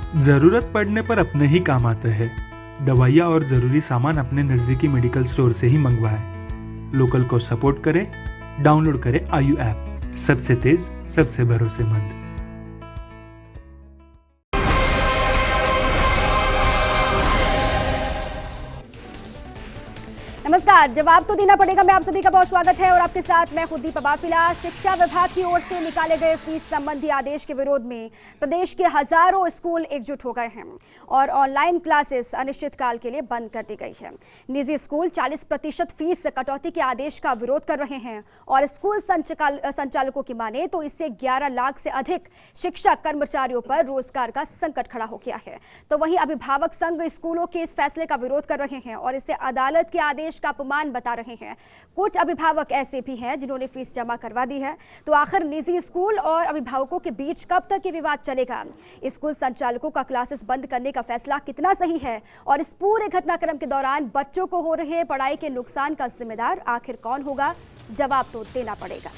जरूरत पड़ने पर अपने ही काम आते हैं। दवाइयाँ और जरूरी सामान अपने नजदीकी मेडिकल स्टोर से ही मंगवाएं। लोकल को सपोर्ट करें। डाउनलोड करें आयु ऐप, सबसे तेज सबसे भरोसेमंद। नमस्कार, जवाब तो देना पड़ेगा में आप सभी का बहुत स्वागत है और आपके साथ मैं खुद दीपा बाफिला। शिक्षा विभाग की ओर से निकाले गए फीस संबंधी आदेश के विरोध में प्रदेश के हजारों स्कूल एकजुट हो गए हैं और ऑनलाइन क्लासेस अनिश्चितकाल के लिए बंद कर दी गई है। निजी स्कूल 40% फीस कटौती के आदेश का विरोध कर रहे हैं और स्कूल संचालकों की माने तो इससे 11 लाख से अधिक शिक्षक कर्मचारियों पर रोजगार का संकट खड़ा हो गया है। तो वहीं अभिभावक संघ स्कूलों के इस फैसले का विरोध कर रहे हैं और इसे अदालत के आदेश का अपमान बता रहे हैं। कुछ अभिभावक ऐसे भी हैं जिन्होंने फीस जमा करवा दी है। तो आखिर निजी स्कूल और अभिभावकों के बीच कब तक ये विवाद चलेगा? स्कूल संचालकों का क्लासेस बंद करने का फैसला कितना सही है और इस पूरे घटनाक्रम के दौरान बच्चों को हो रहे पढ़ाई के नुकसान का जिम्मेदार आखिर कौन होगा? जवाब तो देना पड़ेगा।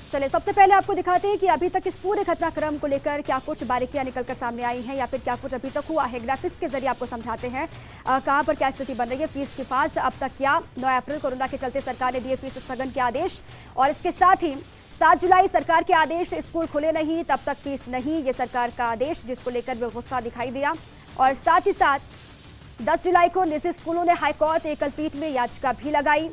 चलिए सबसे पहले आपको दिखाते हैं कि अभी तक इस पूरे घटनाक्रम को लेकर क्या कुछ बारीकियां निकलकर सामने आई हैं या फिर क्या कुछ अभी तक हुआ है। ग्राफिक्स के जरिए आपको समझाते हैं कहां पर क्या स्थिति बन रही है। फीस की फांस अब तक क्या? 9 अप्रैल कोरोना के चलते सरकार ने दिए फीस स्थगन के आदेश और इसके साथ ही 7 जुलाई सरकार के आदेश, स्कूल खुले नहीं तब तक फीस नहीं, ये सरकार का आदेश जिसको लेकर भी गुस्सा दिखाई दिया। और साथ ही साथ 10 जुलाई को निजी स्कूलों ने हाईकोर्ट एकल पीठ में याचिका भी लगाई।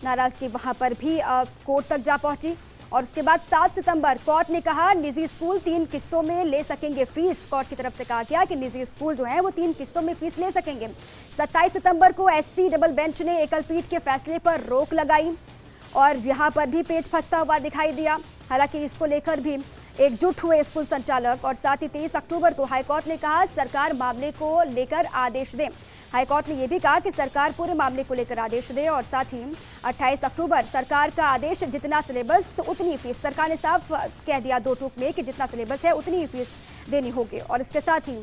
नाराजगी वहां पर भी कोर्ट तक जा पहुंची और उसके बाद 7 सितंबर कोर्ट ने कहा निजी स्कूल 3 किस्तों में ले सकेंगे फीस। कोर्ट की तरफ से कहा गया कि निजी स्कूल जो है वो 3 किस्तों में फीस ले सकेंगे। 27 सितंबर को एससी डबल बेंच ने एकल पीठ के फैसले पर रोक लगाई और यहाँ पर भी पेच फंसता हुआ दिखाई दिया। हालांकि इसको लेकर भी एकजुट हुए स्कूल संचालक और साथ ही 23 अक्टूबर को हाईकोर्ट ने कहा सरकार मामले को लेकर आदेश दे। हाईकोर्ट ने यह भी कहा कि सरकार पूरे मामले को लेकर आदेश दे और साथ ही 28 अक्टूबर सरकार का आदेश, जितना सिलेबस उतनी फीस। सरकार ने साफ कह दिया 2 टूक में कि जितना सिलेबस है उतनी ही फीस देनी होगी और इसके साथ ही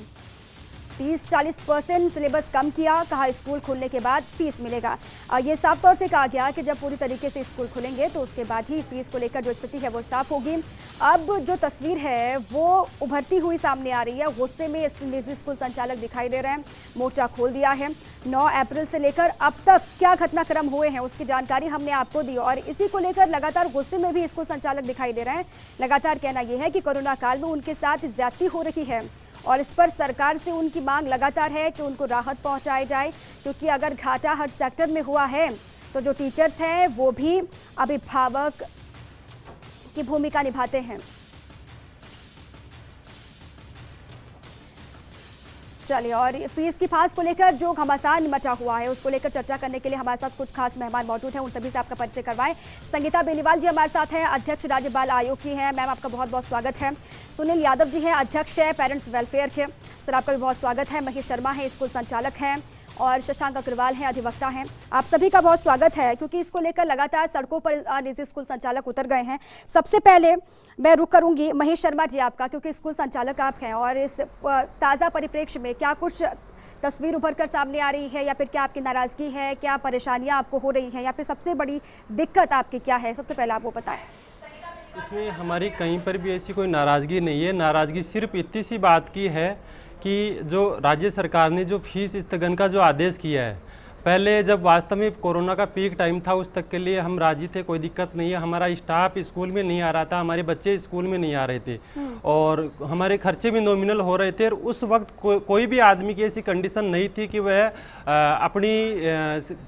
30-40% सिलेबस कम किया। कहा स्कूल खुलने के बाद फीस मिलेगा। ये साफ तौर से कहा गया कि जब पूरी तरीके से स्कूल खुलेंगे तो उसके बाद ही फीस को लेकर जो स्थिति है वो साफ होगी। अब जो तस्वीर है वो उभरती हुई सामने आ रही है। गुस्से में निजी स्कूल संचालक दिखाई दे रहे हैं, मोर्चा खोल दिया है। 9 अप्रैल से लेकर अब तक क्या घटनाक्रम हुए हैं उसकी जानकारी हमने आपको दी और इसी को लेकर लगातार गुस्से में भी स्कूल संचालक दिखाई दे रहे हैं। लगातार कहना यह है कि कोरोना काल में उनके साथ ज्यादती हो रही है और इस पर सरकार से उनकी मांग लगातार है कि उनको राहत पहुंचाई जाए, क्योंकि अगर घाटा हर सेक्टर में हुआ है तो जो टीचर्स हैं वो भी अभिभावक की भूमिका निभाते हैं। चलिए, और फीस की फांस को लेकर जो घमासान मचा हुआ है उसको लेकर चर्चा करने के लिए हमारे साथ कुछ खास मेहमान मौजूद हैं। उन सभी से आपका परिचय करवाएं। संगीता बेनीवाल जी हमारे साथ हैं, अध्यक्ष राज्य बाल आयोग की हैं। मैम आपका बहुत बहुत स्वागत है। सुनील यादव जी हैं, अध्यक्ष है पेरेंट्स वेलफेयर के, सर आपका भी बहुत स्वागत है। महेश शर्मा है, स्कूल संचालक हैं और शशांक अग्रवाल हैं, अधिवक्ता हैं। आप सभी का बहुत स्वागत है क्योंकि इसको लेकर लगातार सड़कों पर निजी स्कूल संचालक उतर गए हैं। सबसे पहले मैं रुक करूंगी महेश शर्मा जी आपका, क्योंकि स्कूल संचालक आप हैं और इस ताज़ा परिप्रेक्ष्य में क्या कुछ तस्वीर उभर कर सामने आ रही है या फिर क्या आपकी नाराज़गी है, क्या परेशानियाँ आपको हो रही हैं या फिर सबसे बड़ी दिक्कत आपकी क्या है? सबसे पहले आप वो बताएं। इसमें हमारी कहीं पर भी ऐसी कोई नाराज़गी नहीं है। नाराज़गी सिर्फ इतनी सी बात की है कि जो राज्य सरकार ने जो फीस स्थगन का जो आदेश किया है, पहले जब वास्तव में कोरोना का पीक टाइम था उस तक के लिए हम राजी थे, कोई दिक्कत नहीं है। हमारा स्टाफ स्कूल में नहीं आ रहा था, हमारे बच्चे स्कूल में नहीं आ रहे थे और हमारे खर्चे भी नॉमिनल हो रहे थे और उस वक्त कोई भी आदमी की ऐसी कंडीशन नहीं थी कि वह अपनी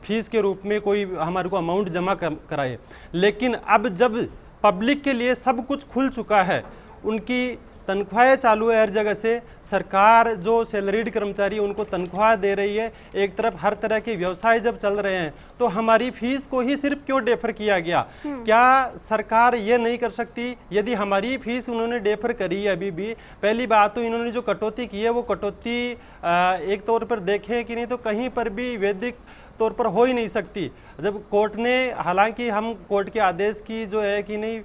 फीस के रूप में कोई हमारे को अमाउंट जमा कराए। लेकिन अब जब पब्लिक के लिए सब कुछ खुल चुका है, उनकी तनख्वाहें चालू है हर जगह से, सरकार जो सैलरीड कर्मचारी उनको तनख्वाह दे रही है, एक तरफ हर तरह के व्यवसाय जब चल रहे हैं, तो हमारी फीस को ही सिर्फ क्यों डेफर किया गया? क्या सरकार ये नहीं कर सकती? यदि हमारी फीस उन्होंने डेफर करी है अभी भी, पहली बात तो इन्होंने जो कटौती की है वो कटौती एक तौर पर देखें कि नहीं तो कहीं पर भी वैदिक तौर पर हो ही नहीं सकती। जब कोर्ट ने, हालांकि हम कोर्ट के आदेश की जो है कि नहीं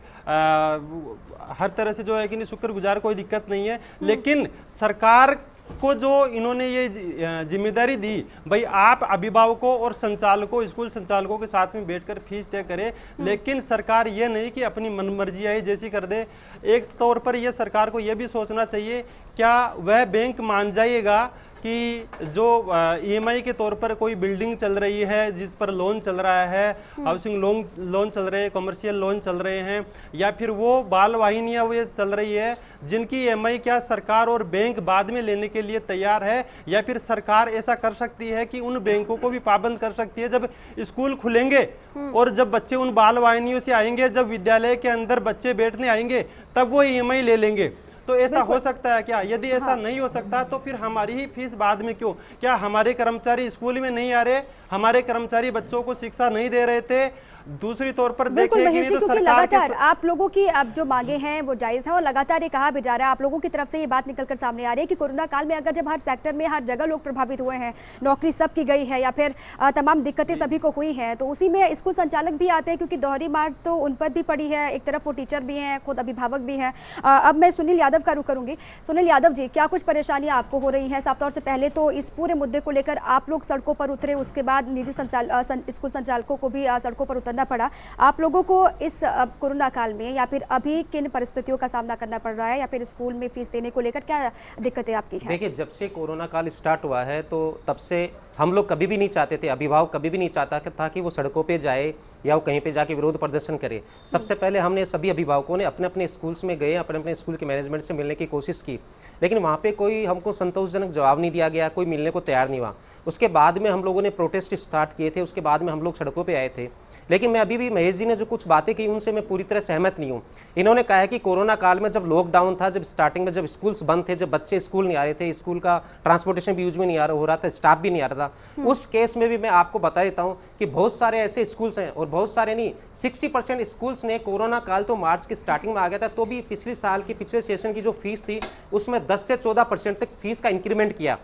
हर तरह से जो है कि नहीं शुक्रगुजार, कोई दिक्कत नहीं है, लेकिन सरकार को जो इन्होंने ये जिम्मेदारी दी, भाई आप अभिभावकों और संचालकों, स्कूल संचालकों के साथ में बैठकर फीस तय करें, लेकिन सरकार ये नहीं कि अपनी मनमर्जी आई जैसी कर दे। एक तौर पर यह सरकार को यह भी सोचना चाहिए, क्या वह बैंक मान जाइएगा कि जो ईएमआई के तौर पर कोई बिल्डिंग चल रही है जिस पर लोन चल रहा है, हाउसिंग लोन चल रहे हैं, कमर्शियल लोन चल रहे हैं, या फिर वो बाल वाहिनियाँ वो चल रही है जिनकी ईएमआई क्या सरकार और बैंक बाद में लेने के लिए तैयार है, या फिर सरकार ऐसा कर सकती है कि उन बैंकों को भी पाबंद कर सकती है। जब स्कूल खुलेंगे और जब बच्चे उन बाल वाहिनियों से आएंगे, जब विद्यालय के अंदर बच्चे बैठने आएंगे, तब वो ईएमआई ले लेंगे। तो ऐसा हो सकता है क्या? यदि ऐसा नहीं हो सकता तो फिर हमारी ही फीस बाद में क्यों? क्या हमारे कर्मचारी स्कूल में नहीं आ रहे? हमारे कर्मचारी बच्चों को शिक्षा नहीं दे रहे थे? दूसरी तौर पर बिल्कुल देखिए महेश जी, क्योंकि लगातार आप लोगों की अब जो मांगे हैं वो जायज है और लगातार ये कहा भी जा रहा है, आप लोगों की तरफ से ये बात निकलकर सामने आ रही है कि कोरोना काल में अगर जब हर सेक्टर में हर जगह लोग प्रभावित हुए हैं, नौकरी सब की गई है या फिर तमाम दिक्कतें सभी को हुई हैं, तो उसी में स्कूल संचालक भी आते हैं क्योंकि दोहरी मार तो उन पर भी पड़ी है। एक तरफ वो टीचर भी हैं, खुद अभिभावक भी हैं। अब मैं सुनील यादव का रुख करूंगी। सुनील यादव जी, क्या कुछ परेशानियां आपको हो रही हैं? साफ तौर से पहले तो इस पूरे मुद्दे को लेकर आप लोग सड़कों पर उतरे, उसके बाद निजी स्कूल संचालकों को भी सड़कों पर उतरना पड़ा। आप लोगों को इस कोरोना काल में या फिर अभी किन परिस्थितियों का सामना करना पड़ रहा है, या फिर स्कूल में फीस देने को लेकर क्या दिक्कतें आपकी हैं? देखिए, जब से कोरोना काल स्टार्ट हुआ है तो तब से हम लोग कभी भी नहीं चाहते थे, अभिभावक कभी भी नहीं चाहता था कि वो सड़कों पे जाए या वो कहीं पे जाके विरोध प्रदर्शन करे। सबसे पहले हमने सभी अभिभावकों ने अपने अपने स्कूल्स में गए, अपने अपने स्कूल के मैनेजमेंट से मिलने की कोशिश की, लेकिन वहाँ पे कोई हमको संतोषजनक जवाब नहीं दिया गया, कोई मिलने को तैयार नहीं हुआ। उसके बाद में हम लोगों ने प्रोटेस्ट स्टार्ट किए थे, उसके बाद में हम लोग सड़कों पर आए थे। लेकिन मैं अभी भी महेश जी ने जो कुछ बातें की उनसे मैं पूरी तरह सहमत नहीं हूँ। इन्होंने कहा है कि कोरोना काल में जब लॉकडाउन था, जब स्टार्टिंग में जब स्कूल्स बंद थे, जब बच्चे स्कूल नहीं आ रहे थे, स्कूल का ट्रांसपोर्टेशन भी यूज में नहीं हो रहा था, स्टाफ भी नहीं आ रहा था, उस केस में भी मैं आपको बता देता हूँ कि बहुत सारे ऐसे स्कूल्स हैं, और बहुत सारे नहीं, 60% स्कूल्स ने कोरोना काल तो मार्च की स्टार्टिंग में आ गया था, तो भी पिछले साल की पिछले सेशन की जो फीस थी उसमें 10 से 14% तक फीस का इंक्रीमेंट किया।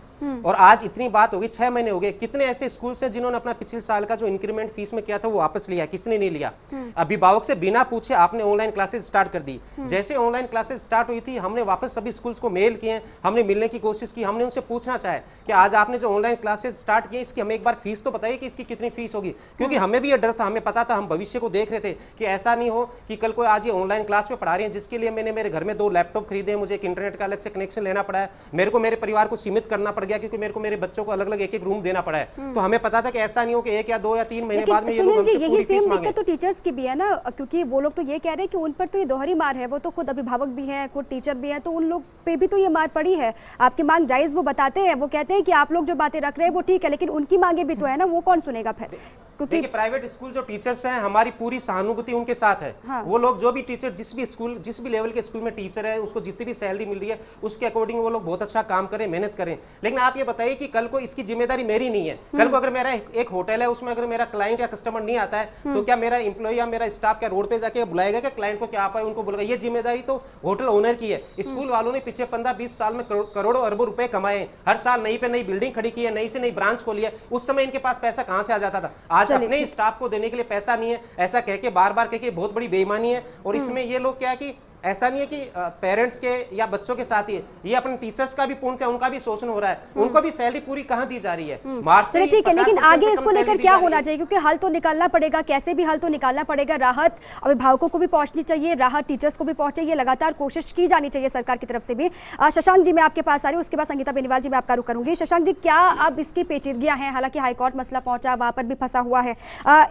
और आज इतनी बात होगी, 6 महीने हो गए, कितने ऐसे स्कूल्स हैं जिन्होंने अपना पिछले साल का जो इंक्रीमेंट फीस में किया था वो वापस लिया? किसने नहीं लिया? अभिभावक से बिना पूछे आपने ऑनलाइन क्लासेस स्टार्ट कर दी। जैसे ऑनलाइन क्लासेस स्टार्ट हुई थी, हमने वापस सभी स्कूल्स को मेल किए, हमने मिलने की कोशिश की, हमने उनसे पूछना चाहे कि आज आपने जो ऑनलाइन क्लासेस स्टार्ट किए इसकी हमें एक बार फीस तो बताइए कि इसकी कितनी फीस होगी, क्योंकि हमें भी ये डर था, हमें पता था, हम भविष्य को देख रहे थे कि ऐसा नहीं हो कि कल को आज ये ऑनलाइन क्लास में पढ़ा रही है, जिसके लिए मैंने मेरे घर में 2 लैपटॉप खरीदे, मुझे एक इंटरनेट का अलग से कनेक्शन लेना पड़ा है, मेरे को मेरे परिवार को सीमित करना पड़ गया क्योंकि मेरे को मेरे बच्चों को अलग अलग एक रूम देना पड़ा है। तो हमें पता था कि ऐसा नहीं हो कि 1 या 2 या 3 महीने बाद में ये लोग हमसे पूरी फीस मांगे। तो टीचर्स की भी है ना, क्योंकि वो लोग तो ये कह रहे हैं कि उन पर तो ये दोहरी मार है, वो तो खुद अभिभावक भी हैं, खुद टीचर भी हैं, तो उन लोग पे भी तो ये मार पड़ी है। आपकी मांग जायज वो बताते हैं, वो कहते हैं कि आप लोग जो बातें रख रहे हैं वो ठीक है, लेकिन उनकी मांगे भी तो है ना, वो कौन सुनेगा फिर? क्योंकि प्राइवेट स्कूल जो टीचर्स हैं, हमारी पूरी सहानुभूति उनके साथ है। हाँ। वो लोग जो भी टीचर जिस भी लेवल के स्कूल में टीचर है, उसको जितनी भी सैलरी मिल रही है उसके अकॉर्डिंग वो लोग बहुत अच्छा काम करें, मेहनत करें। लेकिन आप ये बताइए कि कल को इसकी जिम्मेदारी मेरी नहीं है। कल को अगर मेरा एक होटल है, उसमें अगर मेरा क्लाइंट या कस्टमर नहीं आता है, तो क्या मेरा एम्प्लॉय या मेरा स्टाफ क्या रोड पे जाके बुलाएगा कि क्लाइंट को क्या आप आए, उनको बोलेगा? ये जिम्मेदारी तो होटल ओनर की है। स्कूल वालों ने पिछले 15-20 साल में करोड़ों अरबों रुपए कमाए, हर साल नई पे नई बिल्डिंग खड़ी की है, नई से नई ब्रांच खोली है। उस समय इनके पास पैसा कहां से आ जाता था? आज अपने स्टाफ को देने के लिए पैसा नहीं है, ऐसा कह के बार बार कह के बहुत बड़ी बेईमानी है। और इसमें ये लोग क्या है कि ऐसा नहीं है कि पेरेंट्स के या बच्चों के साथ ही है, ये अपने टीचर्स का भी पूर्ण, उनका भी शोषण हो रहा है, उनको भी सैलरी पूरी कहां दी जा रही है? मार्च से ठीक है, लेकिन आगे इसको लेकर क्या होना चाहिए? क्योंकि हल तो निकालना पड़ेगा, कैसे भी हल तो निकालना पड़ेगा। राहत अभिभावकों को भी पहुंचनी चाहिए, राहत टीचर्स को भी पहुंचे, ये लगातार कोशिश की जानी चाहिए सरकार की तरफ से भी। शशांक जी, मैं आपके पास आ रही हूँ, उसके बाद संगीता बेनीवाल जी मैं आपका रुख करूंगी। शशांक जी, क्या अब इसकी पेचीदगियां हैं? हालांकि हाईकोर्ट मसला पहुंचा, वहां पर भी फंसा हुआ है,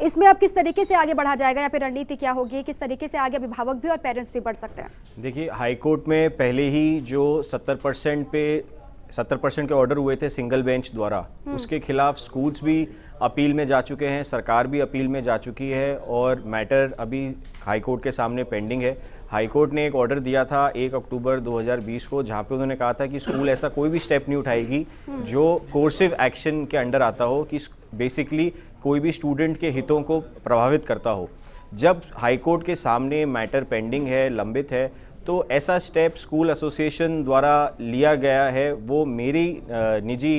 इसमें अब किस तरीके से आगे बढ़ा जाएगा या फिर रणनीति क्या होगी? किस तरीके से आगे अभिभावक भी और पेरेंट्स भी बढ़ सकते हैं? देखिए, हाईकोर्ट में पहले ही जो 70% के ऑर्डर हुए थे सिंगल बेंच द्वारा, उसके खिलाफ स्कूल्स भी अपील में जा चुके हैं, सरकार भी अपील में जा चुकी है और मैटर अभी हाईकोर्ट के सामने पेंडिंग है। हाईकोर्ट ने एक ऑर्डर दिया था 1 अक्टूबर 2020 को, जहां पे उन्होंने कहा था कि स्कूल ऐसा कोई भी स्टेप नहीं उठाएगी जो कोर्सिव एक्शन के अंडर आता हो, कि बेसिकली कोई भी स्टूडेंट के हितों को प्रभावित करता हो। जब हाईकोर्ट के सामने मैटर पेंडिंग है, लंबित है, तो ऐसा स्टेप स्कूल एसोसिएशन द्वारा लिया गया है वो मेरी निजी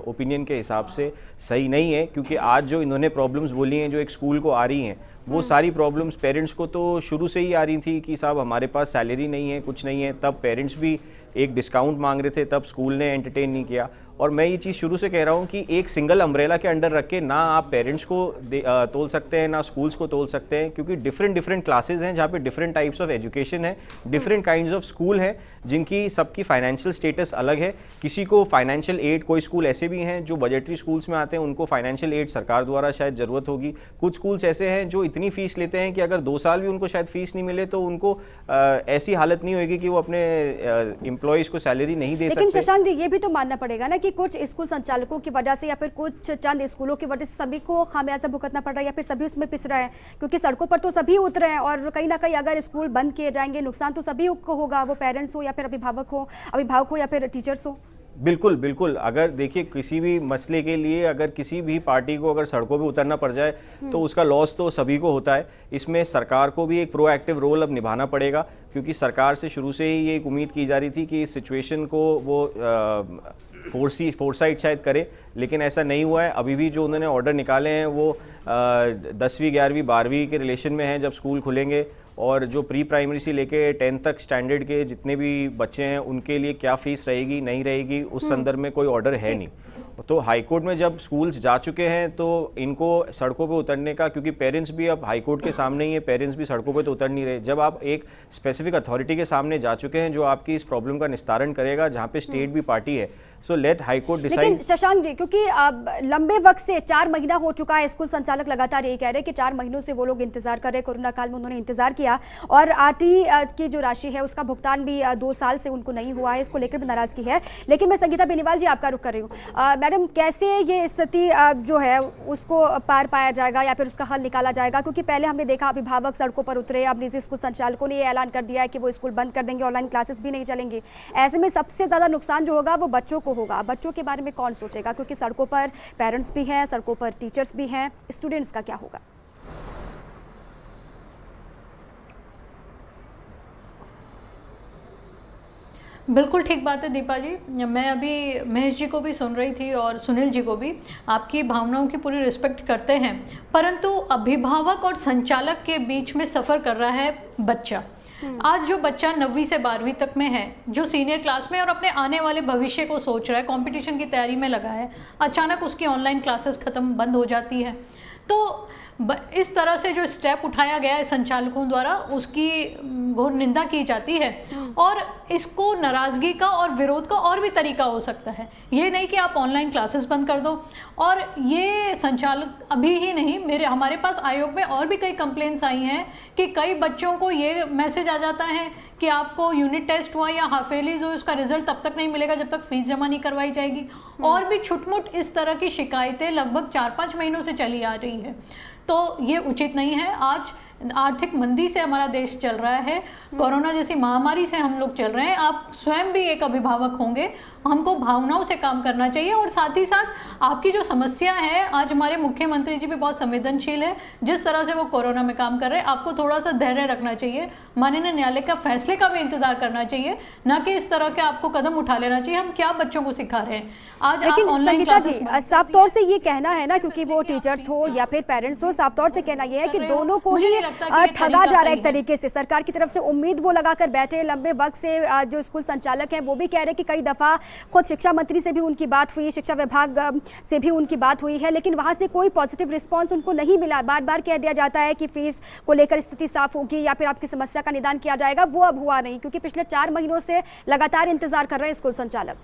ओपिनियन के हिसाब से सही नहीं है, क्योंकि आज जो इन्होंने प्रॉब्लम्स बोली हैं जो एक स्कूल को आ रही हैं, वो सारी प्रॉब्लम्स पेरेंट्स को तो शुरू से ही आ रही थी कि साहब हमारे पास सैलरी नहीं है, कुछ नहीं है। तब पेरेंट्स भी एक डिस्काउंट मांग रहे थे, तब स्कूल ने एंटरटेन नहीं किया। और मैं ये चीज़ शुरू से कह रहा हूँ कि एक सिंगल अम्ब्रेला के अंडर रख के ना आप पेरेंट्स को तोल सकते हैं ना स्कूल्स को तोल सकते हैं, क्योंकि डिफरेंट क्लासेस हैं जहाँ पे डिफरेंट टाइप्स ऑफ एजुकेशन है, डिफरेंट काइंड्स ऑफ स्कूल हैं जिनकी सबकी फाइनेंशियल स्टेटस अलग है। किसी को फाइनेंशियल एड, कोई स्कूल ऐसे भी हैं जो बजटरी स्कूल्स में आते हैं, उनको फाइनेंशियल एड सरकार द्वारा शायद ज़रूरत होगी। कुछ स्कूल्स ऐसे हैं जो इतनी फ़ीस लेते हैं कि अगर 2 साल भी उनको शायद फ़ीस नहीं मिले तो उनको ऐसी हालत नहीं होगी कि वो अपने एम्प्लॉयज़ को सैलरी नहीं दे सकते। लेकिन शशांक जी, ये भी तो मानना पड़ेगा ना कि कुछ स्कूल संचालकों की वजह से या फिर कुछ चंद स्कूलों की वजह से सभी को खामियाजा भुगतना पड़ रहा है या फिर सभी उसमें पिस रहे हैं, क्योंकि सड़कों पर तो सभी उतरे हैं और कहीं ना कहीं अगर स्कूल बंद किए जाएंगे नुकसान तो सभी को होगा, वो पेरेंट्स हो या फिर अभिभावक हो या फिर टीचर्स हो। बिल्कुल। अगर देखिए किसी भी मसले के लिए अगर किसी भी पार्टी को अगर सड़कों पे उतरना पड़ जाए तो उसका लॉस तो सभी को होता है। इसमें सरकार को भी एक प्रोएक्टिव रोल अब निभाना पड़ेगा, क्योंकि सरकार से शुरू से ही ये एक उम्मीद की जा रही थी कि इस सिचुएशन को वो फोरसाइट शायद करे, लेकिन ऐसा नहीं हुआ है। अभी भी जो उन्होंने ऑर्डर निकाले हैं वो 10वीं 11वीं 12वीं के रिलेशन में हैं जब स्कूल खुलेंगे, और जो प्री प्राइमरी से लेके 10th तक स्टैंडर्ड के जितने भी बच्चे हैं उनके लिए क्या फ़ीस रहेगी नहीं रहेगी उस संदर्भ में कोई ऑर्डर है नहीं। तो हाई कोर्ट में जब स्कूल्स जा चुके हैं तो इनको सड़कों पे उतरने का, क्योंकि पेरेंट्स भी अब हाई कोर्ट के सामने ही है, पेरेंट्स भी सड़कों पे तो उतर नहीं रहे। जब आप एक स्पेसिफिक अथॉरिटी के सामने जा चुके हैं जो आपकी इस प्रॉब्लम का निस्तारण करेगा, जहाँ पे स्टेट भी पार्टी है, so let high court decide. लेकिन शशांक जी, क्योंकि अब लंबे वक्त से 4 महीना हो चुका है, स्कूल संचालक लगातार यही कह रहे हैं कि 4 महीनों से वो लोग इंतजार कर रहे हैं, कोरोना काल में उन्होंने इंतजार किया और आरटी की जो राशि है उसका भुगतान भी 2 साल से उनको नहीं हुआ है, इसको लेकर भी नाराजगी है। लेकिन मैं संगीता बेनीवाल जी आपका रुख कर रही हूँ। मैडम, कैसे ये स्थिति जो है उसको पार पाया जाएगा या फिर उसका हल निकाला जाएगा? क्योंकि पहले हमने देखा अभिभावक सड़कों पर उतरे, अब निजी स्कूल संचालकों ने ये ऐलान कर दिया है कि वो स्कूल बंद कर देंगे, ऑनलाइन क्लासेस भी नहीं चलेंगी। ऐसे में सबसे ज़्यादा नुकसान जो होगा वो बच्चों को होगा। बच्चों के बारे में कौन सोचेगा? क्योंकि सड़कों पर पेरेंट्स भी हैं, सड़कों पर टीचर्स भी हैं, स्टूडेंट्स का क्या होगा? बिल्कुल ठीक बात है दीपा जी। मैं अभी महेश जी को भी सुन रही थी और सुनील जी को भी, आपकी भावनाओं की पूरी रिस्पेक्ट करते हैं, परंतु अभिभावक और संचालक के बीच में सफ़र कर रहा है बच्चा। आज जो बच्चा 9वीं से 12वीं तक में है, जो सीनियर क्लास में और अपने आने वाले भविष्य को सोच रहा है, कंपटीशन की तैयारी में लगा है, अचानक उसकी ऑनलाइन क्लासेस ख़त्म बंद हो जाती है, तो इस तरह से जो स्टेप उठाया गया है संचालकों द्वारा उसकी घोर निंदा की जाती है। और इसको नाराज़गी का और विरोध का और भी तरीका हो सकता है, ये नहीं कि आप ऑनलाइन क्लासेस बंद कर दो। और ये संचालक अभी ही नहीं, हमारे पास आयोग में और भी कई कंप्लेंट्स आई हैं कि कई बच्चों को ये मैसेज आ जाता है कि आपको यूनिट टेस्ट हुआ या हाफ ईयरलीज हुई, उसका रिजल्ट तब तक नहीं मिलेगा जब तक फीस जमा नहीं करवाई जाएगी। और भी छुटमुट इस तरह की शिकायतें लगभग 4-5 महीनों से चली आ रही है, तो ये उचित नहीं है। आज आर्थिक मंदी से हमारा देश चल रहा है, कोरोना जैसी महामारी से हम लोग चल रहे हैं। आप स्वयं भी एक अभिभावक होंगे, हमको भावनाओं से काम करना चाहिए। और साथ ही साथ आपकी जो समस्या है, आज हमारे मुख्यमंत्री जी भी बहुत संवेदनशील है, जिस तरह से वो कोरोना में काम कर रहे हैं, आपको थोड़ा सा धैर्य रखना चाहिए, माननीय न्यायालय का फैसले का भी इंतजार करना चाहिए, ना कि इस तरह के आपको कदम उठा लेना चाहिए। हम क्या बच्चों को सिखा रहे हैं आज? लेकिन संगीता जी, साफ तौर से ये कहना है ना, क्योंकि वो टीचर्स हो या फिर पेरेंट्स हो, साफ तौर से कहना ये है कि दोनों को ही ठगा जा रहा है एक तरीके से। सरकार की तरफ से उम्मीद वो लगाकर बैठे लंबे वक्त से, जो स्कूल संचालक हैं वो भी कह रहे हैं कि कई दफ़ा खुद शिक्षा मंत्री से भी उनकी बात हुई, शिक्षा विभाग से भी उनकी बात हुई है, लेकिन वहाँ से कोई पॉजिटिव रिस्पांस उनको नहीं मिला। बार बार कह दिया जाता है कि फीस को लेकर स्थिति साफ होगी या फिर आपकी समस्या का निदान किया जाएगा, वो अब हुआ नहीं, क्योंकि पिछले 4 महीनों से लगातार इंतजार कर रहे हैं स्कूल संचालक।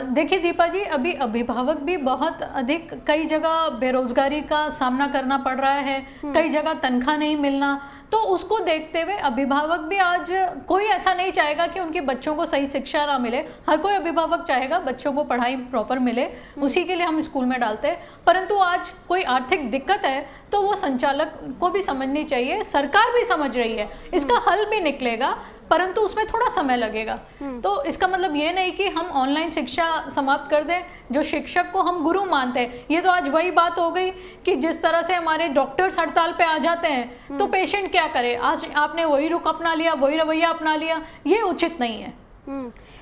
देखिए दीपा जी, अभी अभिभावक भी बहुत अधिक, कई जगह बेरोजगारी का सामना करना पड़ रहा है, कई जगह तनख्वाह नहीं मिलना, तो उसको देखते हुए अभिभावक भी आज कोई ऐसा नहीं चाहेगा कि उनके बच्चों को सही शिक्षा ना मिले। हर कोई अभिभावक चाहेगा बच्चों को पढ़ाई प्रॉपर मिले, उसी के लिए हम स्कूल में डालते हैं। परंतु आज कोई आर्थिक दिक्कत है तो वो संचालक को भी समझनी चाहिए, सरकार भी समझ रही है, इसका हल भी निकलेगा, परंतु उसमें थोड़ा समय लगेगा। तो इसका मतलब ये नहीं कि हम ऑनलाइन शिक्षा समाप्त कर दें, जो शिक्षक को हम गुरु मानते हैं। ये तो आज वही बात हो गई कि जिस तरह से हमारे डॉक्टर्स हड़ताल पे आ जाते हैं तो पेशेंट क्या करे, आज आपने वही रुख अपना लिया, वही रवैया अपना लिया, ये उचित नहीं है।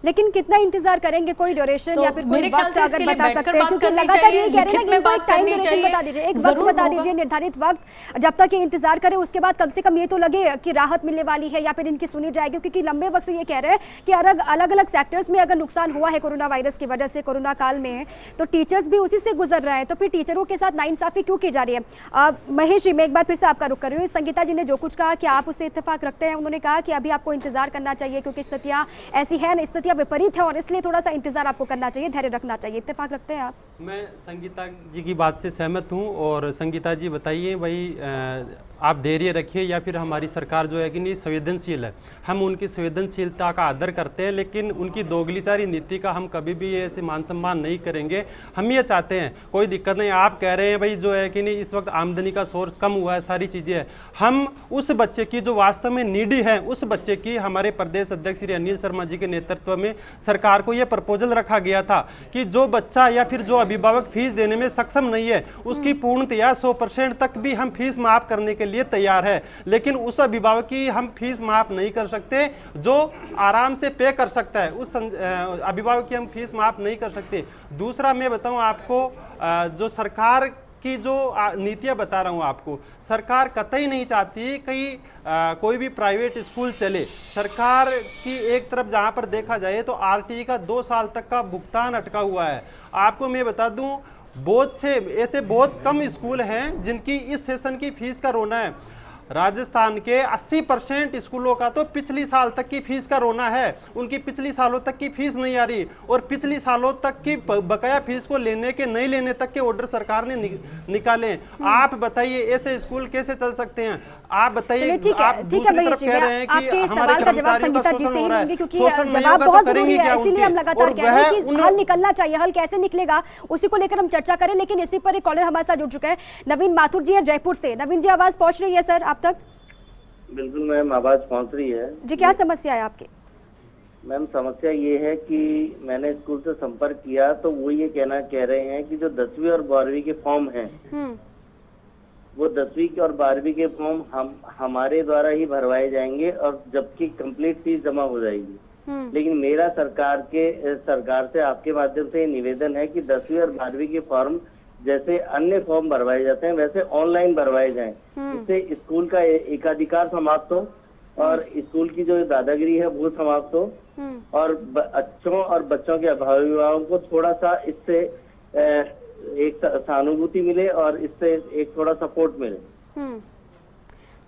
लेकिन कितना इंतजार करेंगे, कोई ड्यूरेशन तो या फिर कोई मेरे ख्याल वक्त से अगर इसके लिए बता सकते हैं, बैठकर क्योंकि बात करनी लगातार ये चाहिए, कह रहे हैं लिखित ना में कि बात एक टाइम करनी ड्यूरेशन चाहिए, बता दीजिए, एक वक्त जरूर बता होगा। दीजिए, निर्धारित वक्त, जब तक ये इंतजार करें उसके बाद कम से कम ये तो लगे कि राहत मिलने वाली है या फिर इनकी सुनी जाएगी। क्योंकि लंबे वक्त से ये कह रहे हैं कि अलग अलग सेक्टर्स में अगर नुकसान हुआ है कोरोना वायरस की वजह से, कोरोना काल में, तो टीचर्स भी उसी से गुजर रहे हैं, तो फिर टीचरों के साथ नाइंसाफी क्यों की जा रही है। महेश जी, मैं एक बार फिर से आपका रुख कर रही हूँ। संगीता जी ने जो कुछ कहा कि आप उससे इत्तेफाक रखते हैं, उन्होंने कहा कि अभी आपको इंतजार करना चाहिए क्योंकि स्थितियाँ ऐसी हैं, स्थितियाँ विपरीत है और इसलिए थोड़ा सा इंतजार आपको करना चाहिए, धैर्य रखना चाहिए। इत्तेफाक रखते हैं आप? मैं संगीता जी की बात से सहमत हूँ। और संगीता जी बताइए भाई, आप धैर्य रखिए या फिर हमारी सरकार जो है कि नहीं संवेदनशील है, हम उनकी संवेदनशीलता का आदर करते हैं, लेकिन उनकी दोगलीचारी नीति का हम कभी भी ऐसे मान सम्मान नहीं करेंगे। हम ये चाहते हैं, कोई दिक्कत नहीं, आप कह रहे हैं भाई जो है कि नहीं इस वक्त आमदनी का सोर्स कम हुआ है, सारी चीज़ें हैं, हम उस बच्चे की जो वास्तव में नीडी है, उस बच्चे की हमारे प्रदेश अध्यक्ष श्री अनिल शर्मा जी के नेतृत्व में सरकार को यह प्रपोजल रखा गया था कि जो बच्चा या फिर जो अभिभावक फीस देने में सक्षम नहीं है उसकी पूर्णतया 100% तक भी हम फीस माफ करने के लिए तैयार है। लेकिन उस अभिभावक की हम फीस माफ नहीं कर सकते जो आराम से पे कर सकता है, उस अभिभावक की हम फीस माफ नहीं कर सकते। दूसरा मैं बताऊं आपको, जो सरकार की जो नीतियां बता रहा हूं आपको, सरकार कतई नहीं चाहती कि कोई भी प्राइवेट स्कूल चले। सरकार की एक तरफ जहां पर देखा जाए तो आरटीई का 2 साल तक का भुगतान अटका हुआ है। आपको मैं बता दूं, बहुत से ऐसे बहुत कम स्कूल हैं जिनकी इस सेशन की फीस का रोना है। राजस्थान के 80% स्कूलों का तो पिछली साल तक की फीस का रोना है, उनकी पिछली सालों तक की फीस नहीं आ रही और पिछली सालों तक की बकाया फीस को लेने के नहीं लेने तक के ऑर्डर सरकार ने निकाले। आप बताइए ऐसे स्कूल कैसे चल सकते हैं? आप बताइए, आप दूसरी तरफ कह रहे हैं कि हमारे कर्मचारियों का शोषण हो रहा है, शोषण नहीं होगा तो करेंगे क्या उनके? इसीलिए हम लगातार कह रहे हैं कि हल निकलना चाहिए, हल कैसे निकलेगा उसी को लेकर हम चर्चा करें। लेकिन इसी पर एक कॉलर हमारे साथ जुड़ चुके हैं, नवीन माथुर जी है जयपुर से। नवीन जी, आवाज पहुंच रही है सर आप तक? बिल्कुल मैम, आवाज पहुंच रही है जी। क्या समस्या है आपकी? मैम समस्या ये है कि मैंने स्कूल से संपर्क किया तो वो ये कह रहे हैं कि जो 10वीं और 12वीं के फॉर्म हैं वो 10वीं के और 12वीं के फॉर्म हमारे द्वारा ही भरवाए जाएंगे और जबकि कंप्लीट फीस जमा हो जाएगी। लेकिन मेरा सरकार से आपके माध्यम से निवेदन है कि 10वीं और 12वीं के फॉर्म जैसे अन्य फॉर्म भरवाए जाते हैं वैसे ऑनलाइन भरवाए जाएं। इससे स्कूल का एकाधिकार समाप्त हो और स्कूल की जो दादागिरी है वो समाप्त हो और बच्चों और बच्चों के अभिभावकों को थोड़ा सा इससे एक सहानुभूति मिले और इससे एक थोड़ा सपोर्ट मिले।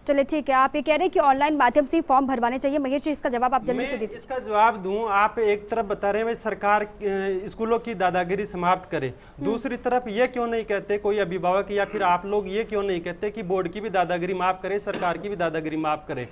चलिए ठीक है, आप ये कह रहे हैं कि ऑनलाइन माध्यम से फॉर्म भरवाने चाहिए। महेश जी, इसका जवाब आप जल्दी से दीजिए। इसका जवाब दूं, आप एक तरफ बता रहे हैं भाई सरकार स्कूलों की दादागिरी समाप्त करे, दूसरी तरफ ये क्यों नहीं कहते कोई अभिभावक या फिर आप लोग ये क्यों नहीं कहते कि बोर्ड की भी दादागिरी माफ करे, सरकार की भी दादागिरी माफ करे?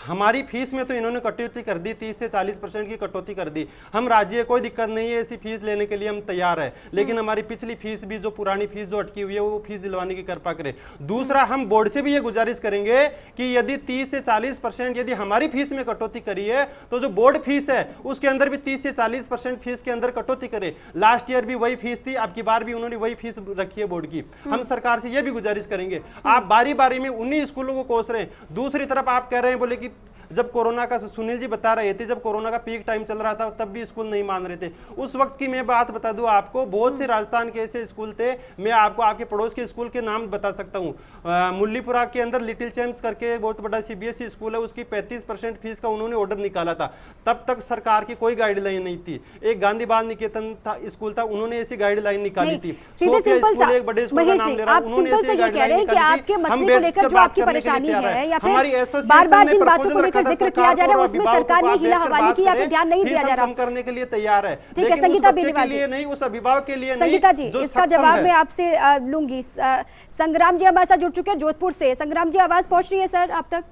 हमारी फीस में तो इन्होंने कटौती कर दी, 30 से 40% की कटौती कर दी। हम राज्य, कोई दिक्कत नहीं है, ऐसी फीस लेने के लिए हम तैयार है, लेकिन हमारी पिछली फीस भी, जो पुरानी फीस जो अटकी हुई है वो फीस दिलवाने की कृपा करे। दूसरा, हम बोर्ड से भी ये गुजारिश करेंगे कि यदि 30 से 40% यदि हमारी फीस में कटौती करी है तो जो बोर्ड फीस है उसके अंदर भी 30 से 40% फीस के अंदर कटौती करे। लास्ट ईयर भी वही फीस थी, अब की बार भी उन्होंने वही फीस रखी है बोर्ड की। हम सरकार से यह भी गुजारिश करेंगे, आप बारी बारी में उन्हीं स्कूलों को कोस रहे हैं। दूसरी तरफ आप कह रहे हैं बोले कि जब कोरोना का, सुनील जी बता रहे थे, जब कोरोना का पीक टाइम चल रहा था तब भी स्कूल नहीं मान रहे थे। उस वक्त की मैं बात बता दूं आपको, बहुत से राजस्थान के ऐसे स्कूल थे, मैं आपको आपके पड़ोस के स्कूल के नाम बता सकता हूं। मुल्लीपुरा के अंदर लिटिल चैम्प्स करके बहुत बड़ा सीबीएसई स्कूल है, उसकी 35% फीस का उन्होंने ऑर्डर निकाला था। तब तक सरकार की कोई गाइडलाइन नहीं थी। एक गांधी बाल निकेतन था, स्कूल था, उन्होंने ऐसी गाइडलाइन निकाली थी। सिंपल एक बड़े स्कूल का नाम ले रहा हूं, उन्होंने ऐसी गाइडलाइन निकाली थी। आपके मसले को लेकर जो आपकी परेशानी है या फिर बार-बार जिन बातों को लेकर जिक्र किया जा रहा है उसमें सरकार ने हीला हवाली की, यहाँ पे ध्यान नहीं दिया जा रहा। कम करने के लिए तैयार है, ठीक है। संगीता बेनीवाल जी, नहीं उस अभिभावक के लिए, संगीता जी इसका जवाब मैं आपसे लूंगी। संग्राम जी हमारे साथ जुड़ चुके हैं जोधपुर से। संग्राम जी, आवाज पहुंच रही है सर आप तक?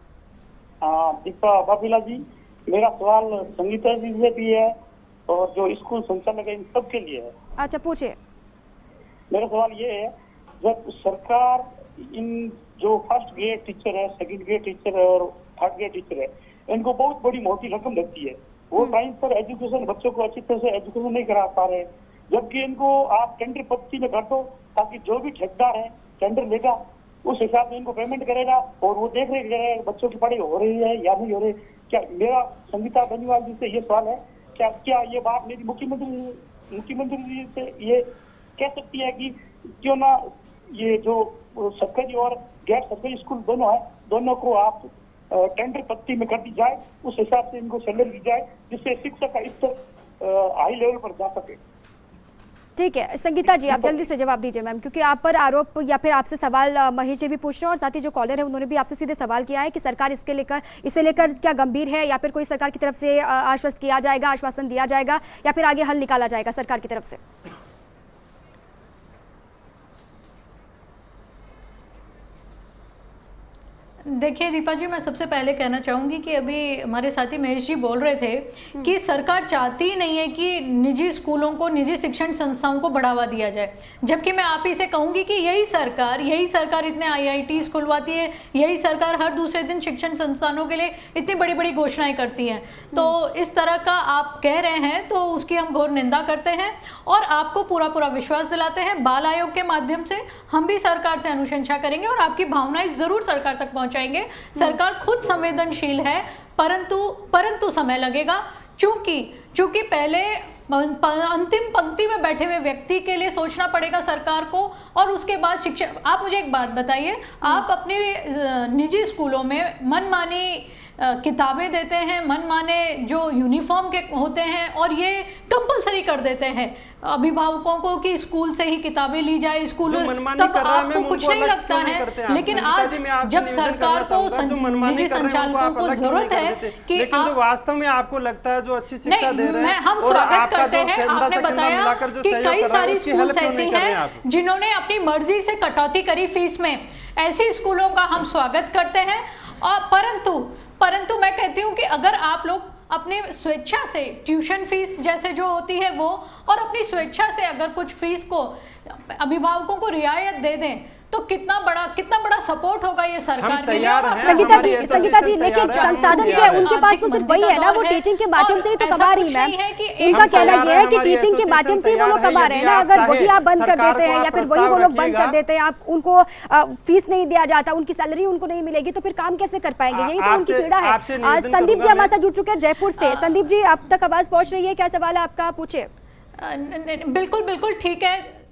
हाँ दीपा बाबीला जी, मेरा सवाल संगीता जी से भी है और जो स्कूल संचालक है इन सब के लिए है। अच्छा पूछिए। मेरा सवाल ये है, जब सरकार इन जो फर्स्ट ग्रेड टीचर है, सेकंड ग्रेड टीचर है और थर्ड ग्रेड टीचर है, इनको बहुत बड़ी मोटी रकम लगती है, वो टाइम पर एजुकेशन बच्चों को अच्छी तरह से एजुकेशन नहीं करा पा रहे, जबकि इनको आप टेंडर पद्धति में कर दो ताकि जो भी ठेकेदार है टेंडर लेगा उस हिसाब से इनको पेमेंट करेगा और वो देख रेख करेगा बच्चों की पढ़ाई हो रही है या नहीं हो रही। क्या मेरा संगीता बेनीवाल जी से ये सवाल है, क्या ये बात मेरी मुख्यमंत्री जी से ये कह सकती है कि क्यों ना ये जो सरकारी और गैर सरकारी स्कूल दोनों है, दोनों को आप टेंडर पद्धति में कर दी जाए, उस हिसाब से इनको सैलरी दी जाए जिससे शिक्षा का स्तर हाई लेवल पर जा सके। ठीक है संगीता जी, आप जल्दी से जवाब दीजिए मैम, क्योंकि आप पर आरोप या फिर आपसे सवाल महेश जी भी पूछ रहे हैं और साथ ही जो कॉलर है उन्होंने भी आपसे सीधे सवाल किया है कि सरकार इसे लेकर क्या गंभीर है या फिर कोई सरकार की तरफ से आश्वासन दिया जाएगा या फिर आगे हल निकाला जाएगा सरकार की तरफ से। देखिए दीपा जी, मैं सबसे पहले कहना चाहूँगी कि अभी हमारे साथी महेश जी बोल रहे थे कि सरकार चाहती ही नहीं है कि निजी स्कूलों को, निजी शिक्षण संस्थाओं को बढ़ावा दिया जाए, जबकि मैं आप ही से कहूँगी कि यही सरकार इतने IITs खुलवाती है, यही सरकार हर दूसरे दिन शिक्षण संस्थानों के लिए इतनी बड़ी बड़ी घोषणाएं करती हैं। तो इस तरह का आप कह रहे हैं तो उसकी हम घोर निंदा करते हैं और आपको पूरा विश्वास दिलाते हैं बाल आयोग के माध्यम से हम भी सरकार से अनुशंसा करेंगे और आपकी भावनाएं जरूर सरकार तक पहुंचाएंगे। सरकार खुद संवेदनशील है, परंतु समय लगेगा, चूंकि पहले अंतिम पंक्ति में बैठे हुए व्यक्ति के लिए सोचना पड़ेगा सरकार को और उसके बाद शिक्षा। आप मुझे एक बात बताइए, आप अपने निजी स्कूलों में मनमानी किताबें देते हैं, मनमाने जो यूनिफॉर्म के होते हैं और ये कंपलसरी कर देते हैं अभिभावकों को कि स्कूल से ही किताबें ली जाए, स्कूल तब आपको कुछ नहीं लगता है। लेकिन आज जब सरकार को निजी संचालकों को जरूरत है कि जो वास्तव में आपको लगता है जो अच्छी शिक्षा दे रहे हैं, हम स्वागत करते हैं। आपने बताया कि कई सारी स्कूल ऐसी हैं जिन्होंने अपनी मर्जी से कटौती करी फीस में, ऐसी स्कूलों का हम स्वागत करते हैं। और परंतु मैं कहती हूँ कि अगर आप लोग अपनी स्वेच्छा से ट्यूशन फीस जैसे जो होती है वो और अपनी स्वेच्छा से अगर कुछ फीस को अभिभावकों को रियायत दे दें तो कितना बड़ा सपोर्ट होगा ये सरकार के लिए। संगीता जी लेकिन संसाधन क्या है उनके पास, तो सिर्फ वही है ना, वो टीचिंग के माध्यम से ही तो कमा रही है। उनका कहना यह है कि टीचिंग के माध्यम से ही वो लोग कमा रहे हैं ना। अगर वही आप बंद कर देते हैं या फिर वही वो लोग बंद कर देते हैं, आप उनको फीस नहीं दिया जाता, उनकी सैलरी उनको नहीं मिलेगी, तो फिर काम कैसे कर पाएंगे? यही तो उनकी पीड़ा है। संदीप जी हमारे साथ जुड़ चुके हैं जयपुर से। संदीप जी आप तक आवाज पहुंच रही है, क्या सवाल है आपका, पूछिए। बिल्कुल ठीक है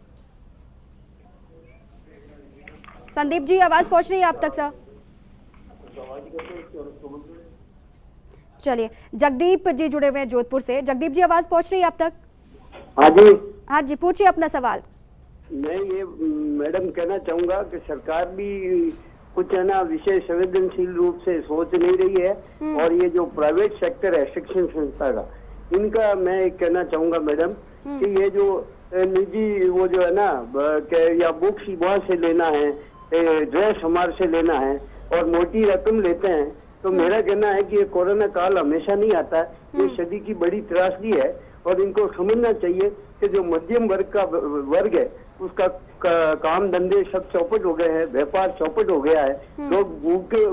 संदीप जी, आवाज पहुंच रही है आप तक सर? चलिए जगदीप जी जुड़े हुए हैं जोधपुर से। जगदीप जी आवाज पहुंच रही है आप तक? हाँ जी पूछिए अपना सवाल। मैं ये मैडम कहना चाहूंगा कि सरकार भी कुछ है ना विशेष संवेदनशील रूप से सोच नहीं रही है और ये जो प्राइवेट सेक्टर है शिक्षण संस्था का, इनका मैं कहना चाहूंगा मैडम कि ये जो निजी वो जो है ना या बुक्स वहाँ से लेना है, ड्रेस हमारे से लेना है और मोटी रकम लेते हैं, तो मेरा कहना है कि ये कोरोना काल हमेशा नहीं आता है, ये सदी की बड़ी त्रासदी है और इनको समझना चाहिए कि जो मध्यम वर्ग का वर्ग है उसका काम धंधे सब चौपट हो गए हैं, व्यापार चौपट हो गया है, लोग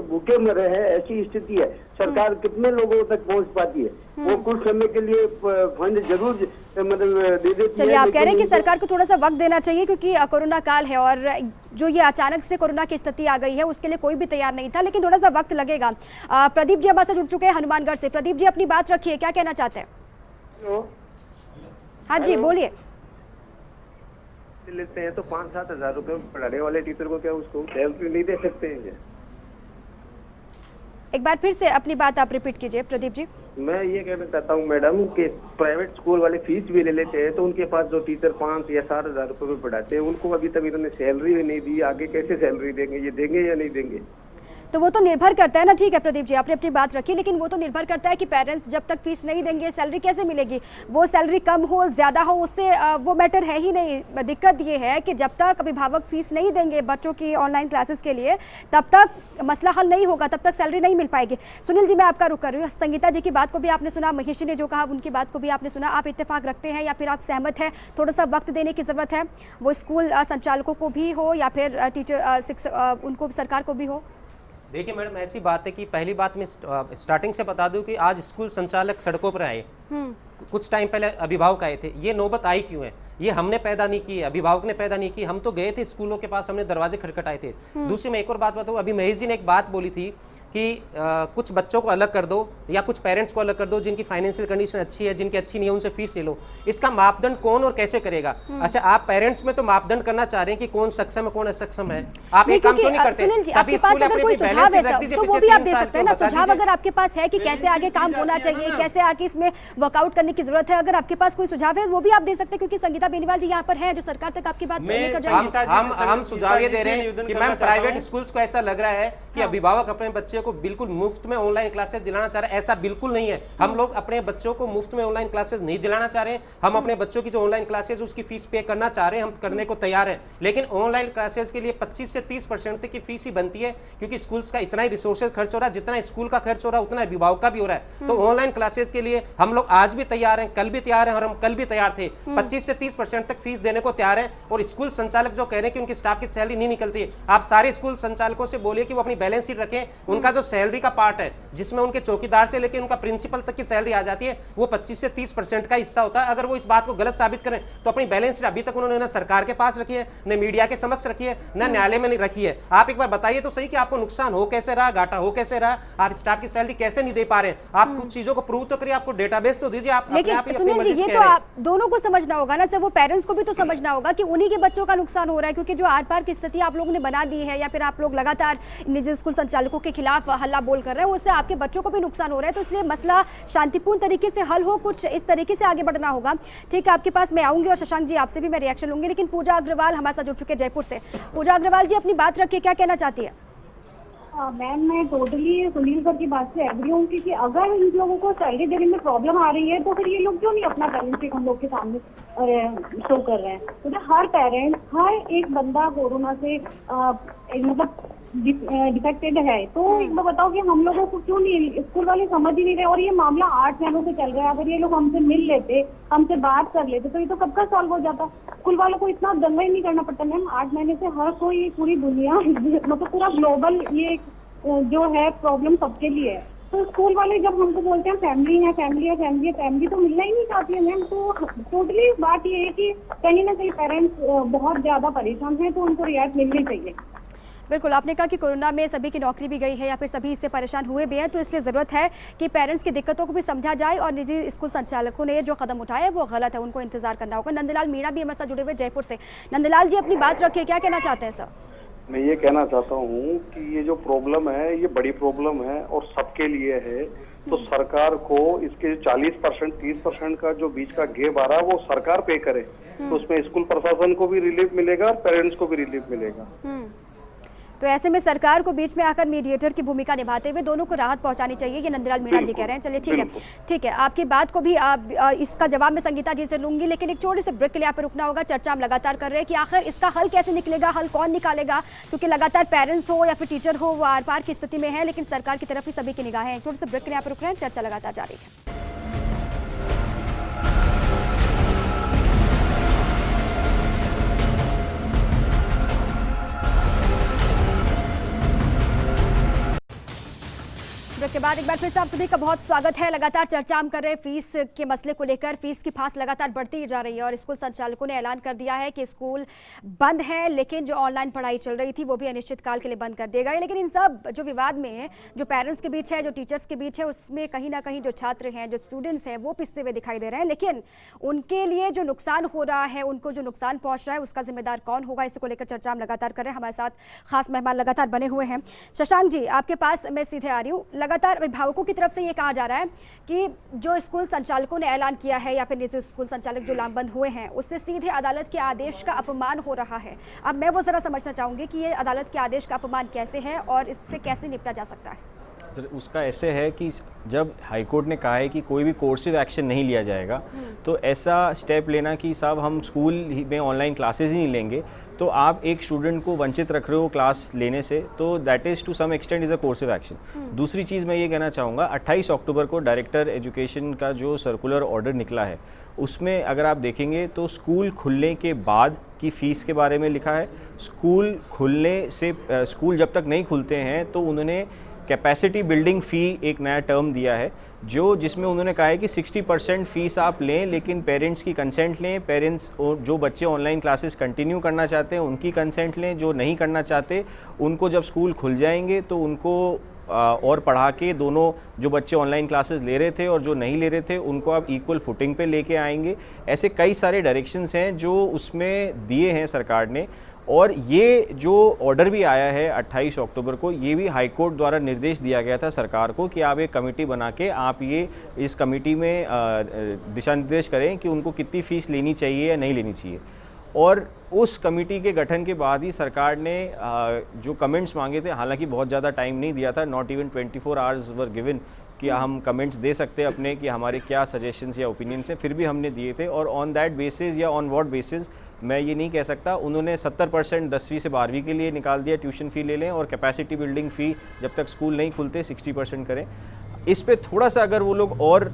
भूखे मरे हैं, ऐसी स्थिति है। सरकार कितने लोगों तक पहुंच पाती है? वो कुछ समय के लिए फंड जरूर मतलब दे देती है। चलिए आप कह रहे हैं कि सरकार को थोड़ा सा वक्त देना चाहिए क्योंकि कोरोना काल है और जो ये अचानक से कोरोना की स्थिति आ गई है उसके लिए कोई भी तैयार नहीं था, लेकिन थोड़ा सा वक्त लगेगा। प्रदीप जी हमारे साथ जुड़ चुके हैं हनुमानगढ़ से। प्रदीप जी अपनी बात रखिए, क्या कहना चाहते हैं? हाँ जी बोलिए। लेते हैं तो 5-7 हजार रुपए पढ़ाने वाले टीचर को क्या उसको सैलरी नहीं दे सकते हैं क्या? एक बार फिर से अपनी बात आप रिपीट कीजिए प्रदीप जी। मैं ये कहना चाहता हूँ मैडम कि प्राइवेट स्कूल वाले फीस भी ले लेते हैं, तो उनके पास जो टीचर 5 या 7 हजार रुपए में पढ़ाते हैं उनको अभी तक इन्होंने सैलरी भी नहीं दी, आगे कैसे सैलरी देंगे? ये देंगे या नहीं देंगे? तो वो तो निर्भर करता है ना, ठीक है प्रदीप जी आपने अपनी बात रखी, लेकिन वो तो निर्भर करता है कि पेरेंट्स जब तक फीस नहीं देंगे सैलरी कैसे मिलेगी। वो सैलरी कम हो ज़्यादा हो उससे वो मैटर है ही नहीं। दिक्कत ये है कि जब तक अभिभावक फीस नहीं देंगे बच्चों की ऑनलाइन क्लासेस के लिए तब तक मसला हल नहीं होगा, तब तक सैलरी नहीं मिल पाएगी। सुनील जी मैं आपका रुख कर रही हूँ, संगीता जी की बात को भी आपने सुना, महेश जी ने जो कहा उनकी बात को भी आपने सुना, आप इत्तेफाक रखते हैं या फिर आप सहमत हैं थोड़ा सा वक्त देने की ज़रूरत है, वो स्कूल संचालकों को भी हो या फिर टीचर उनको सरकार को भी हो? देखिए मैडम, ऐसी बात है कि पहली बात मैं स्टार्टिंग से बता दूं कि आज स्कूल संचालक सड़कों पर आए, कुछ टाइम पहले अभिभावक आए थे। ये नौबत आई क्यों है? ये हमने पैदा नहीं की, अभिभावक ने पैदा नहीं की। हम तो गए थे स्कूलों के पास, हमने दरवाजे खटखटाए थे। दूसरी मैं एक और बात बताऊं, अभी महेश जी ने एक बात बोली थी कि कुछ बच्चों को अलग कर दो या कुछ पेरेंट्स को अलग कर दो जिनकी फाइनेंशियल कंडीशन अच्छी है, जिनकी अच्छी नहीं है, उनसे फीस ले लो। इसका मापदंड कौन और कैसे करेगा? अच्छा, आप पेरेंट्स में तो मापदंड करना चाह रहे हैं कि कौन सक्षम है कौन असक्षम है। आप एक काम क्यों नहीं करते? सभी स्कूल अपने बैलेंस शीट रख दीजिए, तो वो भी आप दे सकते हैं ना सुझाव, अगर आपके पास है कि कैसे आगे काम होना चाहिए, कैसे आगे इसमें वर्कआउट करने की जरूरत है, अगर आपके पास कोई सुझाव है वो भी आप दे सकते हैं, क्योंकि संगीता बेनीवाल जी यहाँ पर है जो सरकार तक आपकी बात लेकर जाएंगे। हम सुझाव ये दे रहे हैं कि मैम प्राइवेट स्कूल्स को ऐसा लग रहा है कि अभिभावक अपने बच्चे को बिल्कुल मुफ्त में ऑनलाइन क्लासेस दिलाना चाह रहे हैं। ऐसा बिल्कुल नहीं है। हम लोग अपने बच्चों को मुफ्त में ऑनलाइन क्लासेस नहीं दिलाना चाह रहे हैं। हम अपने बच्चों की जो ऑनलाइन क्लासेस उसकी फीस पे करना चाह रहे हैं, हम करने को तैयार हैं। लेकिन ऑनलाइन क्लासेस के लिए 25 से 30% तक की फीस ही बनती है, क्योंकि स्कूल्स का इतना ही रिसोर्सेज खर्च हो रहा है, जितना स्कूल का खर्च हो रहा है उतना अभिभावक का भी हो रहा है। तो ऑनलाइन क्लासेस के लिए हम लोग आज भी तैयार हैं, कल भी तैयार हैं, और हम कल भी तैयार थे। 25 से 30% तक फीस देने को तैयार है। और स्कूल संचालक जो कह रहे हैं कि उनकी स्टाफ की सैलरी नहीं निकलती है, आप सारे स्कूल संचालकों से बोलिए कि वो अपनी बैलेंस शीट रखें। उनका जो सैलरी का पार्ट है, जिसमें उनके चौकीदार से लेकर उनका प्रिंसिपल तक की सैलरी आ जाती है, वो 25 से 30% का हिस्सा होता है। अगर वो इस बात को गलत साबित करें तो अपनी बैलेंस शीट अभी तक उन्होंने ना सरकार के पास रखी है, न मीडिया के समक्ष रखी है, न न्यायालय में रखी है। आप एक बार बताइए तो सही कि आपको नुकसान हो कैसे रहा, घाटा हो कैसे रहा, आप स्टाफ की सैलरी कैसे नहीं दे पा रहे। आप कुछ चीजों को प्रूव तो करिए, आपको डेटाबेस तो दीजिए। आप लेकिन सुनील जी, ये तो आप दोनों को समझना होगा ना सर, वो पेरेंट्स को भी तो समझना होगा कि उन्हीं के बच्चों का नुकसान हो रहा है, क्योंकि जो आर पार की स्थिति आप लोगों ने बना दी है या फिर आप लोग लगातार निजी स्कूल संचालकों के खिलाफ हल्ला बोल कर रहे हैं, उससे आपके बच्चों को भी नुकसान हो रहा है। तो इसलिए मसला शांतिपूर्ण तरीके से हल हो, कुछ इस तरीके से आगे बढ़ना होगा। ठीक है, आपके पास मैं आऊंगी और शशांक जी आपसे भी मैं रिएक्शन लूंगी, लेकिन पूजा अग्रवाल हमारे साथ जुड़ चुके हैं जयपुर से। पूजा अग्रवाल जी अपनी बात रखिए, क्या कहना चाहती है? मैम, मैं टोटली सुनील सर की बात से एग्री हूँ, क्योंकि अगर इन लोगों को सैलरी देने में प्रॉब्लम आ रही है तो फिर ये लोग क्यों नहीं अपना बैलेंस शीट हम लोग के सामने शो कर रहे हैं? तो हर पेरेंट, हर एक बंदा कोरोना से मतलब डिफेक्टेड है। तो एक बार बताओ कि हम लोगों को क्यों नहीं, स्कूल वाले समझ ही नहीं रहे। और ये मामला 8 महीनों से चल रहा है। अगर ये लोग हमसे मिल लेते, हमसे बात कर लेते तो ये तो कब का सॉल्व हो जाता। स्कूल वालों को इतना दंगा ही नहीं करना पड़ता मैम। 8 महीने से हर कोई, पूरी दुनिया, मतलब पूरा ग्लोबल ये जो है प्रॉब्लम सबके लिए है। तो स्कूल वाले जब हमको बोलते हैं फैमिली है, फैमिली है, फैमिली है, फैमिली तो मिलना ही नहीं चाहती है मैम। तो टोटली बात ये है कि कहीं ना कहीं पेरेंट्स बहुत ज्यादा परेशान हैं, तो उनको रियायत मिलनी चाहिए। बिल्कुल, आपने कहा कि कोरोना में सभी की नौकरी भी गई है या फिर सभी इससे परेशान हुए भी हैं, तो इसलिए ज़रूरत है कि पेरेंट्स की दिक्कतों को भी समझा जाए और निजी स्कूल संचालकों ने जो कदम उठाया है वो गलत है, उनको इंतजार करना होगा। नंदलाल मीणा भी हमारे साथ जुड़े हुए जयपुर से। नंदलाल जी अपनी बात रखिए, क्या कहना चाहते हैं सर? मैं ये कहना चाहता हूँ कि ये जो प्रॉब्लम है ये बड़ी प्रॉब्लम है और सबके लिए है। तो सरकार को इसके 40% 30% का जो बीच का गैप आ रहा है वो सरकार पे करे, तो उसमें स्कूल प्रशासन को भी रिलीफ मिलेगा और पेरेंट्स को भी रिलीफ मिलेगा। तो ऐसे में सरकार को बीच में आकर मीडिएटर की भूमिका निभाते हुए दोनों को राहत पहुंचानी चाहिए, ये नंदलाल मीणा जी कह रहे हैं। चलिए ठीक है, आपकी बात को भी इसका जवाब मैं संगीता जी से लूंगी, लेकिन एक छोटे से ब्रेक के लिए यहाँ पर रुकना होगा। चर्चा हम लगातार कर रहे हैं कि आखिर इसका हल कैसे निकलेगा, हल कौन निकालेगा, क्योंकि लगातार पेरेंट्स हो या फिर टीचर हो वो आर पार की स्थिति में है, लेकिन सरकार की तरफ ही सभी की निगाहें हैं। छोटे से ब्रेक के लिए यहाँ पर रुक रहे हैं, चर्चा लगातार जारी है। ब्रेक के बाद एक बार फिर से आप सभी का बहुत स्वागत है। लगातार चर्चा हम कर रहे हैं फीस के मसले को लेकर। फीस की फांस लगातार बढ़ती जा रही है और स्कूल संचालकों ने ऐलान कर दिया है कि स्कूल बंद है, लेकिन जो ऑनलाइन पढ़ाई चल रही थी वो भी अनिश्चित काल के लिए बंद कर दिया गया। लेकिन इन सब जो विवाद में जो पेरेंट्स के बीच है, जो टीचर्स के बीच है, उसमें कहीं ना कहीं जो छात्र हैं, जो स्टूडेंट्स हैं, वो पिसते हुए दिखाई दे रहे हैं। लेकिन उनके लिए जो नुकसान हो रहा है, उनको जो नुकसान पहुंच रहा है, उसका जिम्मेदार कौन होगा, इसको लेकर चर्चा हम लगातार कर रहे हैं। हमारे साथ खास मेहमान लगातार बने हुए हैं। शशांक जी, आपके पास मैं सीधे आ रही हूँ। लगातार अभिभावकों की तरफ से ये कहा जा रहा है कि जो स्कूल संचालकों ने ऐलान किया है या फिर निजी स्कूल संचालक जो लामबंद हुए हैं उससे सीधे अदालत के आदेश का अपमान हो रहा है। अब मैं वो ज़रा समझना चाहूँगी कि ये अदालत के आदेश का अपमान कैसे है और इससे कैसे निपटा जा सकता है। उसका ऐसे है कि जब हाईकोर्ट ने कहा है कि कोई भी कोर्सिव एक्शन नहीं लिया जाएगा, तो ऐसा स्टेप लेना कि साहब हम स्कूल में ऑनलाइन क्लासेस ही नहीं लेंगे, तो आप एक स्टूडेंट को वंचित रख रहे हो क्लास लेने से, तो that is to some extent is a coercive action. दूसरी चीज़ मैं ये कहना चाहूँगा, 28 अक्टूबर को डायरेक्टर एजुकेशन का जो सर्कुलर ऑर्डर निकला है उसमें अगर आप देखेंगे तो स्कूल खुलने के बाद की फ़ीस के बारे में लिखा है। स्कूल खुलने से स्कूल जब तक नहीं खुलते हैं तो उन्होंने कैपेसिटी बिल्डिंग फ़ी एक नया टर्म दिया है, जिसमें उन्होंने कहा है कि 60% फ़ीस आप लें लेकिन पेरेंट्स की कंसेंट लें। पेरेंट्स जो बच्चे ऑनलाइन क्लासेस कंटिन्यू करना चाहते हैं उनकी कंसेंट लें, जो नहीं करना चाहते उनको जब स्कूल खुल जाएंगे तो उनको और पढ़ा के दोनों जो बच्चे ऑनलाइन क्लासेस ले रहे थे और जो नहीं ले रहे थे उनको आप इक्वल फुटिंग पे लेके आएंगे। ऐसे कई सारे डायरेक्शंस हैं जो उसमें दिए हैं सरकार ने। और ये जो ऑर्डर भी आया है 28 अक्टूबर को, ये भी हाई कोर्ट द्वारा निर्देश दिया गया था सरकार को कि आप एक कमेटी बना के आप ये इस कमेटी में दिशा निर्देश करें कि उनको कितनी फ़ीस लेनी चाहिए या नहीं लेनी चाहिए। और उस कमेटी के गठन के बाद ही सरकार ने जो कमेंट्स मांगे थे, हालांकि बहुत ज़्यादा टाइम नहीं दिया था, not even 24 hours were given कि हम कमेंट्स दे सकते हैं अपने कि हमारे क्या सजेशंस या ओपिनियंस हैं, फिर भी हमने दिए थे। और ऑन दैट बेसिस या ऑन व्हाट बेसिस मैं ये नहीं कह सकता, उन्होंने 70% 10वीं से 12वीं के लिए निकाल दिया, ट्यूशन फ़ी ले लें, और कैपेसिटी बिल्डिंग फ़ी जब तक स्कूल नहीं खुलते 60% करें। इस पे थोड़ा सा अगर वो लोग और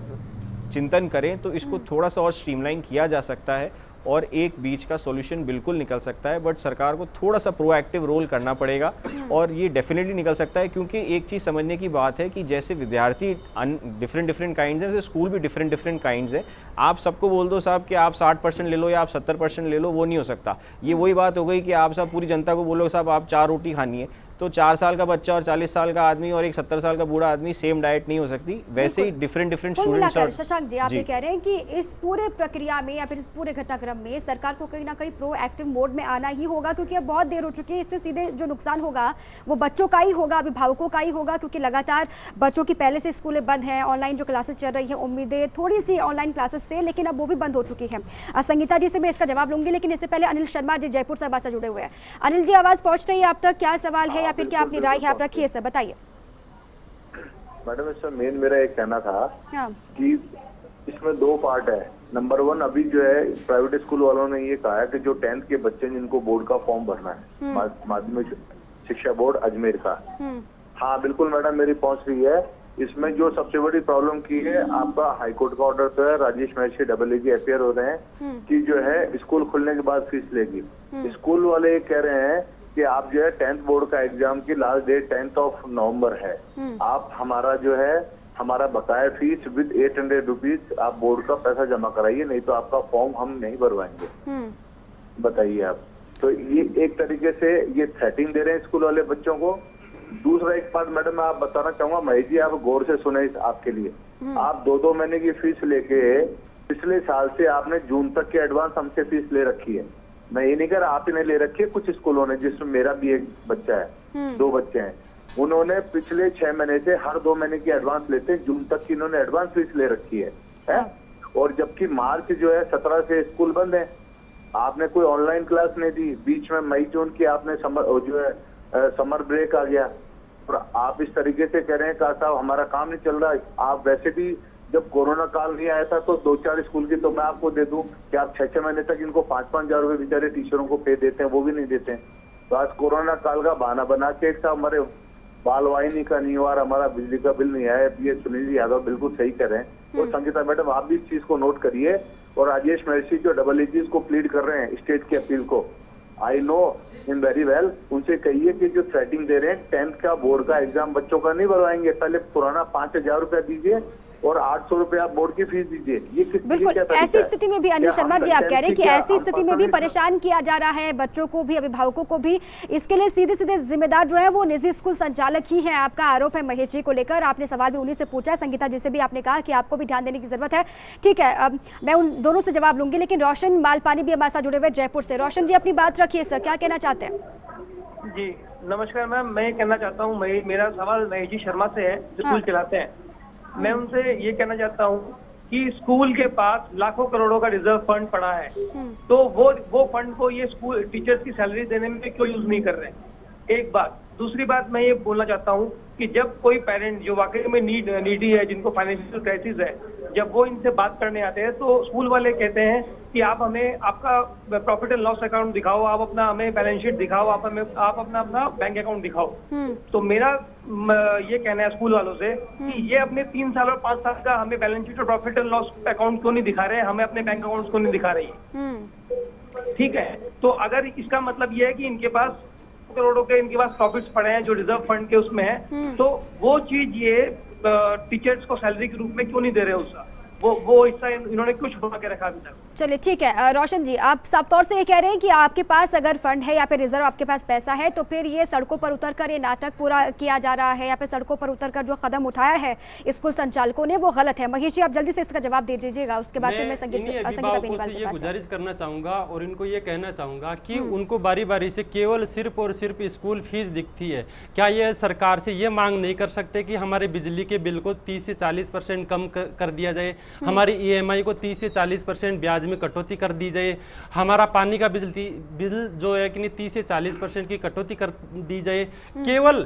चिंतन करें तो इसको थोड़ा सा और स्ट्रीमलाइन किया जा सकता है और एक बीच का सॉल्यूशन बिल्कुल निकल सकता है। बट सरकार को थोड़ा सा प्रोएक्टिव रोल करना पड़ेगा और ये डेफिनेटली निकल सकता है, क्योंकि एक चीज़ समझने की बात है कि जैसे विद्यार्थी डिफरेंट काइंड्स हैं, वैसे स्कूल भी डिफरेंट काइंड्स हैं। आप सबको बोल दो साहब कि आप 60% ले लो या आप 70% ले लो, वो नहीं हो सकता। ये वही बात हो गई कि आप सब पूरी जनता को बोलो साहब आप 4 रोटी खानी है, तो 4 साल का बच्चा और 40 साल का आदमी और एक 70 साल का बूढ़ा आदमी सेम डाइट नहीं हो सकती। वैसे ही डिफरेंट स्टूडेंट्स। और शशांक जी, आप ये कह रहे हैं कि इस पूरे प्रक्रिया में या फिर इस पूरे घटनाक्रम में सरकार को कहीं ना कहीं प्रोएक्टिव मोड में आना ही होगा, क्योंकि अब बहुत देर हो चुकी है। इससे सीधे जो नुकसान होगा वो बच्चों का ही होगा, अभिभावकों का ही होगा, क्योंकि लगातार बच्चों की पहले से स्कूलें बंद हैं, ऑनलाइन जो क्लासेस चल रही हैं, उम्मीदें थोड़ी सी ऑनलाइन क्लासेस से, लेकिन अब वो भी बंद हो चुकी है। संगीता जी से मैं इसका जवाब लूंगी, लेकिन इससे पहले अनिल शर्मा जी जयपुर से से जुड़े हुए हैं। अनिल जी, आवाज़ पहुंच रही है आप तक? क्या सवाल है या फिर क्या अपनी राय आप रखिए सर, बताइए। मैडम इसमें मेन मेरा एक कहना था कि इसमें 2 पार्ट है। नंबर 1, अभी जो है प्राइवेट स्कूल वालों ने ये कहा है कि जो 10th के बच्चे जिनको बोर्ड का फॉर्म भरना है, माध्यमिक शिक्षा बोर्ड अजमेर का, हाँ बिल्कुल मैडम मेरी पहुंच रही है। इसमें जो सबसे बड़ी प्रॉब्लम की है, आपका हाईकोर्ट का ऑर्डर तो है, राजेश महर्षि AAG अपियर हो रहे हैं कि जो है स्कूल खुलने के बाद फीस लेगी। स्कूल वाले ये कह रहे हैं कि आप जो है 10th बोर्ड का एग्जाम की लास्ट डेट 10th नवंबर है, आप हमारा जो है हमारा बकाया फीस विद 800 रुपीज आप बोर्ड का पैसा जमा कराइए, नहीं तो आपका फॉर्म हम नहीं भरवाएंगे। बताइए आप। तो ये एक तरीके से ये थ्रेटिंग दे रहे हैं स्कूल वाले बच्चों को। दूसरा एक बात मैडम मैं आप बताना चाहूंगा, महेश जी आप गौर से सुने आपके लिए, आप 2-2 महीने की फीस लेके पिछले साल से आपने जून तक की एडवांस हमसे फीस ले रखी है। मैं ये नहीं कह रहा आप ही ने ले रखी है, कुछ स्कूलों ने, जिसमें मेरा भी एक बच्चा है, 2 बच्चे हैं, उन्होंने पिछले 6 महीने से हर 2 महीने की एडवांस लेते, जून तक की इन्होंने एडवांस फीस ले रखी है? और जबकि मार्च जो है 17 से स्कूल बंद है, आपने कोई ऑनलाइन क्लास नहीं दी, बीच में मई जून की आपने समर ब्रेक आ गया, और आप इस तरीके से कह रहे हैं साहब हमारा काम नहीं चल रहा है। आप वैसे भी जब कोरोना काल नहीं आया था तो 2-4 स्कूल की तो मैं आपको दे दूं कि आप 6-6 महीने तक इनको 5-5 हजार रुपए बेचारे टीचरों को पे देते हैं, वो भी नहीं देते हैं। तो आज कोरोना काल का बहाना बना के हमारे बाल वाहिनी का नहीं हुआ, हमारा बिजली का बिल नहीं आया, ये सुनील जी यादव बिल्कुल सही कह रहे हैं। और संगीता मैडम आप भी इस चीज को नोट करिए, और राजेश महर्षि जो AAG को प्लीड कर रहे हैं स्टेट की अपील को, I know in very well, उनसे कहिए कि जो थ्रेटिंग दे रहे हैं 10th का बोर्ड का एग्जाम बच्चों का नहीं भरवाएंगे, पहले पुराना 5,000 रुपया दीजिए और 800 रुपया आप बोर्ड की फीस दीजिए। ये बिल्कुल ऐसी स्थिति में भी अनिल शर्मा जी आप कह रहे हैं कि ऐसी स्थिति में भी परेशान किया जा रहा है बच्चों को भी, अभिभावकों को भी। इसके लिए सीधे सीधे जिम्मेदार जो है वो निजी स्कूल संचालक ही है, आपका आरोप है महेश जी को लेकर। आपने सवाल भी उन्हीं से पूछा है, संगीता जी से भी आपने कहा कि आपको भी ध्यान देने की जरूरत है। ठीक है, अब मैं उन दोनों से जवाब लूंगी, लेकिन रोशन मालपानी भी हमारे साथ जुड़े हुए जयपुर से। रोशन जी अपनी बात रखिए सर, क्या कहना चाहते हैं? जी नमस्कार मैम, मैं ये कहना चाहता हूँ, मेरा सवाल महेश जी शर्मा से है जो स्कूल चलाते हैं। मैं उनसे ये कहना चाहता हूँ कि स्कूल के पास लाखों करोड़ों का रिजर्व फंड पड़ा है, तो वो फंड को ये स्कूल टीचर्स की सैलरी देने में क्यों यूज नहीं कर रहे हैं? एक बात। दूसरी बात मैं ये बोलना चाहता हूँ कि जब कोई पेरेंट जो वाकई में नीडी है, जिनको फाइनेंशियल क्राइसिस है, जब वो इनसे बात करने आते हैं तो स्कूल वाले कहते हैं कि आप हमें आपका प्रॉफिट एंड लॉस अकाउंट दिखाओ, आप अपना हमें बैलेंस शीट दिखाओ, आप अपना बैंक अकाउंट दिखाओ। तो मेरा ये कहना है स्कूल वालों से कि ये अपने 3 साल और 5 साल का हमें बैलेंस शीट और प्रॉफिट एंड लॉस अकाउंट क्यों नहीं दिखा रहे, हमें अपने बैंक अकाउंट क्यों नहीं दिखा रही है? ठीक है, तो अगर इसका मतलब ये है कि इनके पास करोड़ों के इनके पास प्रॉफिट्स पड़े हैं जो रिजर्व फंड के उसमें है, तो वो चीज ये टीचर्स को सैलरी के रूप में क्यों नहीं दे रहे उसका? वो हिस्सा इन्होंने क्यों छुपा के रखा अभी तक? चलिए ठीक है रोशन जी, आप साफ तौर से ये कह रहे हैं कि आपके पास अगर फंड है या फिर रिजर्व आपके पास पैसा है तो फिर ये सड़कों पर उतरकर ये नाटक पूरा किया जा रहा है या फिर सड़कों पर उतरकर जो कदम उठाया है स्कूल संचालकों ने वो गलत है। महेश जी आप जल्दी से इसका जवाब दे दीजिएगा, उसके बाद फिर मैं संगीता बेनीवाल के पास गुजारिश करना चाहूंगा और इनको ये कहना चाहूंगा कि उनको बारी बारी से केवल सिर्फ और सिर्फ स्कूल फीस दिखती है। क्या ये सरकार से ये मांग नहीं कर सकते कि हमारे बिजली के बिल को 30 से 40% कम कर दिया जाए, हमारी EMI को 30 से 40% ब्याज में कटौती कर दी जाए, हमारा पानी का बिल जो है कि 30 से 40% की कटौती कर दी जाए। केवल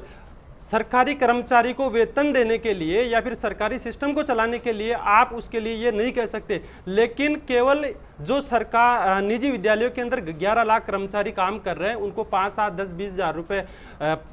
सरकारी कर्मचारी को वेतन देने के लिए या फिर सरकारी सिस्टम को चलाने के लिए आप उसके लिए ये नहीं कह सकते, लेकिन केवल जो सरकार निजी विद्यालयों के अंदर 11 लाख कर्मचारी काम कर रहे हैं उनको 5, 7, 10, 20 हज़ार रुपए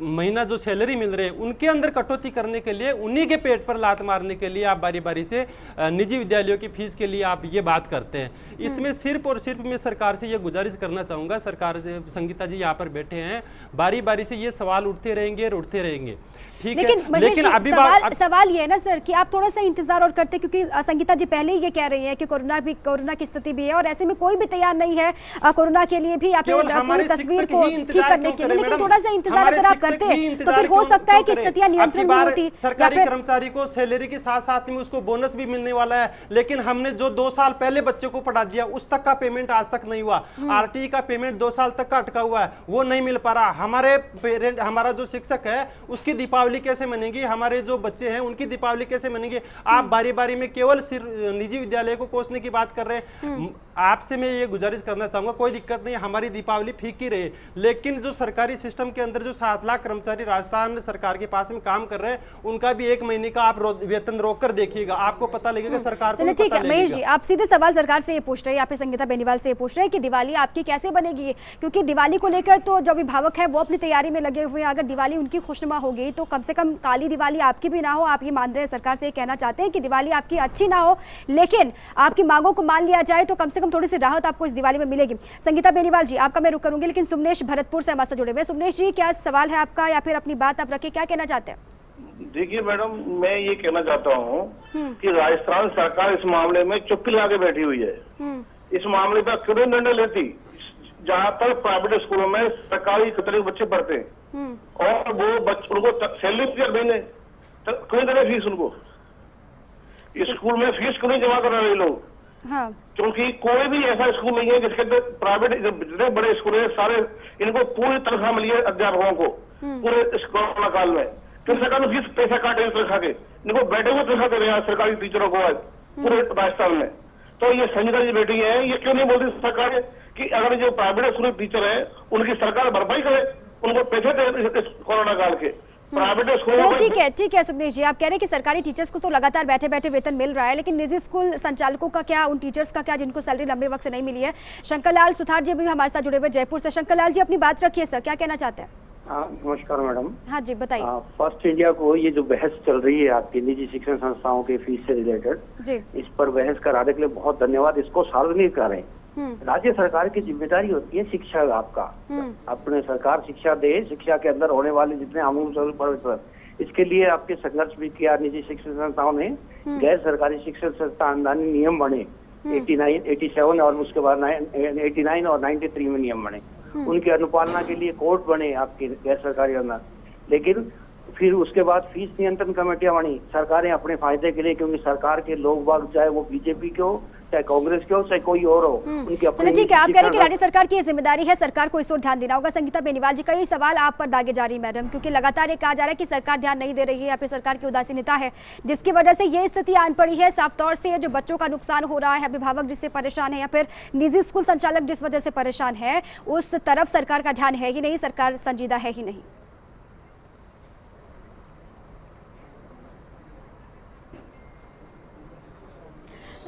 महीना जो सैलरी मिल रही है उनके अंदर कटौती करने के लिए, उन्हीं के पेट पर लात मारने के लिए आप बारी बारी से निजी विद्यालयों की फीस के लिए आप ये बात करते हैं। इसमें सिर्फ और सिर्फ मैं सरकार से ये गुजारिश करना चाहूँगा, सरकार से संगीता जी यहाँ पर बैठे हैं, बारी बारी से ये सवाल उठते रहेंगे ठीक लेकिन है, लेकिन अभी सवाल ये है ना सर कि आप थोड़ा सा इंतजार और करते, क्योंकि संगीता जी पहले ही ये कह रही है कि कोरोना की स्थिति भी है और ऐसे में कोई भी तैयार नहीं है कोरोना के लिए भी पूरी तस्वीर को ठीक करने के लिए, लेकिन थोड़ा सा इंतजार अगर आप करते तो फिर हो सकता है कि स्थितियां नियंत्रण में होती। सरकारी कर्मचारी को सैलरी के साथ साथ में उसको बोनस भी मिलने वाला है, लेकिन हमने जो 2 साल पहले बच्चे को पढ़ा दिया उस तक का पेमेंट आज तक नहीं हुआ। RTE का पेमेंट 2 साल तक का अटका हुआ है, वो नहीं मिल पा रहा। हमारा जो शिक्षक है उसकी दीपावली कैसे मनेगी, हमारे जो बच्चे हैं उनकी दीपावली कैसे मनेंगे? आप बारी बारी में केवल सिर्फ निजी विद्यालय को कोसने की बात कर रहे हैं। आपसे मैं ये गुजारिश करना चाहूंगा, कोई दिक्कत नहीं, हमारी दीपावली फीकी रहे, लेकिन जो सरकारी सिस्टम के अंदर जो 7 लाख कर्मचारी राजस्थान सरकार के पास में काम कर रहे हैं उनका भी 1 महीने का आप वेतन रोक कर देखिएगा, आपको पता लगेगा सरकार को। ठीक है महेश जी, आप सीधे सवाल सरकार से ये पूछ रहे हैं या फिर संगीता बेनीवाल से ये पूछ रहे हैं कि दिवाली आपकी कैसे बनेगी, क्योंकि दिवाली को लेकर तो जो अभिभावक है वो अपनी तैयारी में लगे हुए हैं। अगर दिवाली उनकी खुशनुमा होगी तो कम से कम काली दिवाली आपकी भी ना हो। आप ये मान रहे हैं, सरकार से ये कहना चाहते हैं कि दिवाली आपकी अच्छी ना हो लेकिन आपकी मांगों को मान लिया जाए तो कम से कम थोड़ी सी राहत आपको इस दिवाली में मिलेगी। संगीता बेनीवाल जी आपका मैं रुक करूंगी, लेकिन सुमनेश भरतपुर से हमारे साथ जुड़े हुए। सुमनेश जी क्या सवाल है आपका या फिर अपनी बात आप रखिए, क्या कहना चाहते हैं? देखिए मैडम, मैं ये कहना चाहता हूँ कि राजस्थान सरकार इस मामले में चुप्पी लगा के बैठी हुई है। इस मामले पर क्यों नहीं निर्णय लेती? जहाँ पर प्राइवेट स्कूलों में सरकारी कितने बच्चे पढ़ते हैं और वो उनको सैलरी कर देंगे तो क्यों देंगे फीस उनको? स्कूल में फीस क्यों नहीं जमा कर रहे लोग? हाँ। क्योंकि कोई भी ऐसा स्कूल नहीं है जिसके अंदर प्राइवेट जितने बड़े स्कूल है सारे इनको पूरी तनख्वाह मिली है अध्यापकों को पूरे इस कोरोना काल में। तो सरकार ने फीस पैसा काटे तनख्वाह के, इनको बैठे हुए तनख्वाह दे रहे हैं सरकारी टीचरों को आज पूरे राजस्थान में। तो ये संगीता जी बैठी है, ये क्यों नहीं बोलती सरकार कि अगर जो प्राइवेट स्कूल टीचर है उनकी सरकार भरपाई करे, उनको पैसे दे कोरोना काल के प्राइवेट स्कूल। ठीक है सुमनेश जी, आप कह रहे हैं कि सरकारी टीचर्स को तो लगातार बैठे बैठे वेतन मिल रहा है, लेकिन निजी स्कूल संचालकों का क्या, उन टीचर्स का क्या जिनको सैलरी लंबे वक्त से नहीं मिली है? शंकरलाल सुथार जी भी हमारे साथ जुड़े हुए जयपुर से। शंकरलाल जी अपनी बात रखिए सर, क्या कहना चाहते हैं? नमस्कार मैडम। हाँ जी बताइए। फर्स्ट इंडिया को ये जो बहस चल रही है आपकी निजी शिक्षण संस्थाओं के फीस से रिलेटेड, इस पर बहस कराने के लिए बहुत धन्यवाद। इसको सार्वजनिक करें। राज्य सरकार की जिम्मेदारी होती है शिक्षा आपका, अपने सरकार शिक्षा दे, शिक्षा के अंदर होने वाले जितने अमूल इसके लिए आपके संघर्ष भी किया। निजी शिक्षण संस्थाओं ने गैर सरकारी शिक्षण संस्था अनुदानी नियम बने 87 और उसके बाद 89 और 93 में नियम बने, उनकी अनुपालना के लिए कोर्ट बने आपके गैर सरकारी अनुदान। लेकिन फिर उसके बाद फीस नियंत्रण कमेटियां बनी सरकारें अपने फायदे के लिए, क्योंकि सरकार के लोग बाग चाहे वो बीजेपी के हो चाहे कांग्रेस के हो चाहे कोई और हो, उनकी अपनी। ठीक है, आप कह रहे हैं कि राज्य सरकार की जिम्मेदारी है, सरकार को इस ओर ध्यान देना होगा। संगीता बेनीवाल जी, कई सवाल आप पर दागे जा रही मैडम, क्योंकि लगातार ये कहा जा रहा है कि सरकार ध्यान नहीं दे रही है या फिर सरकार की उदासीनता है, जिसकी वजह से ये स्थिति आन पड़ी है। साफ तौर से जो बच्चों का नुकसान हो रहा है, अभिभावक जिससे परेशान है या फिर निजी स्कूल संचालक जिस वजह से परेशान है, उस तरफ सरकार का ध्यान है ही नहीं, सरकार संजीदा है ही नहीं।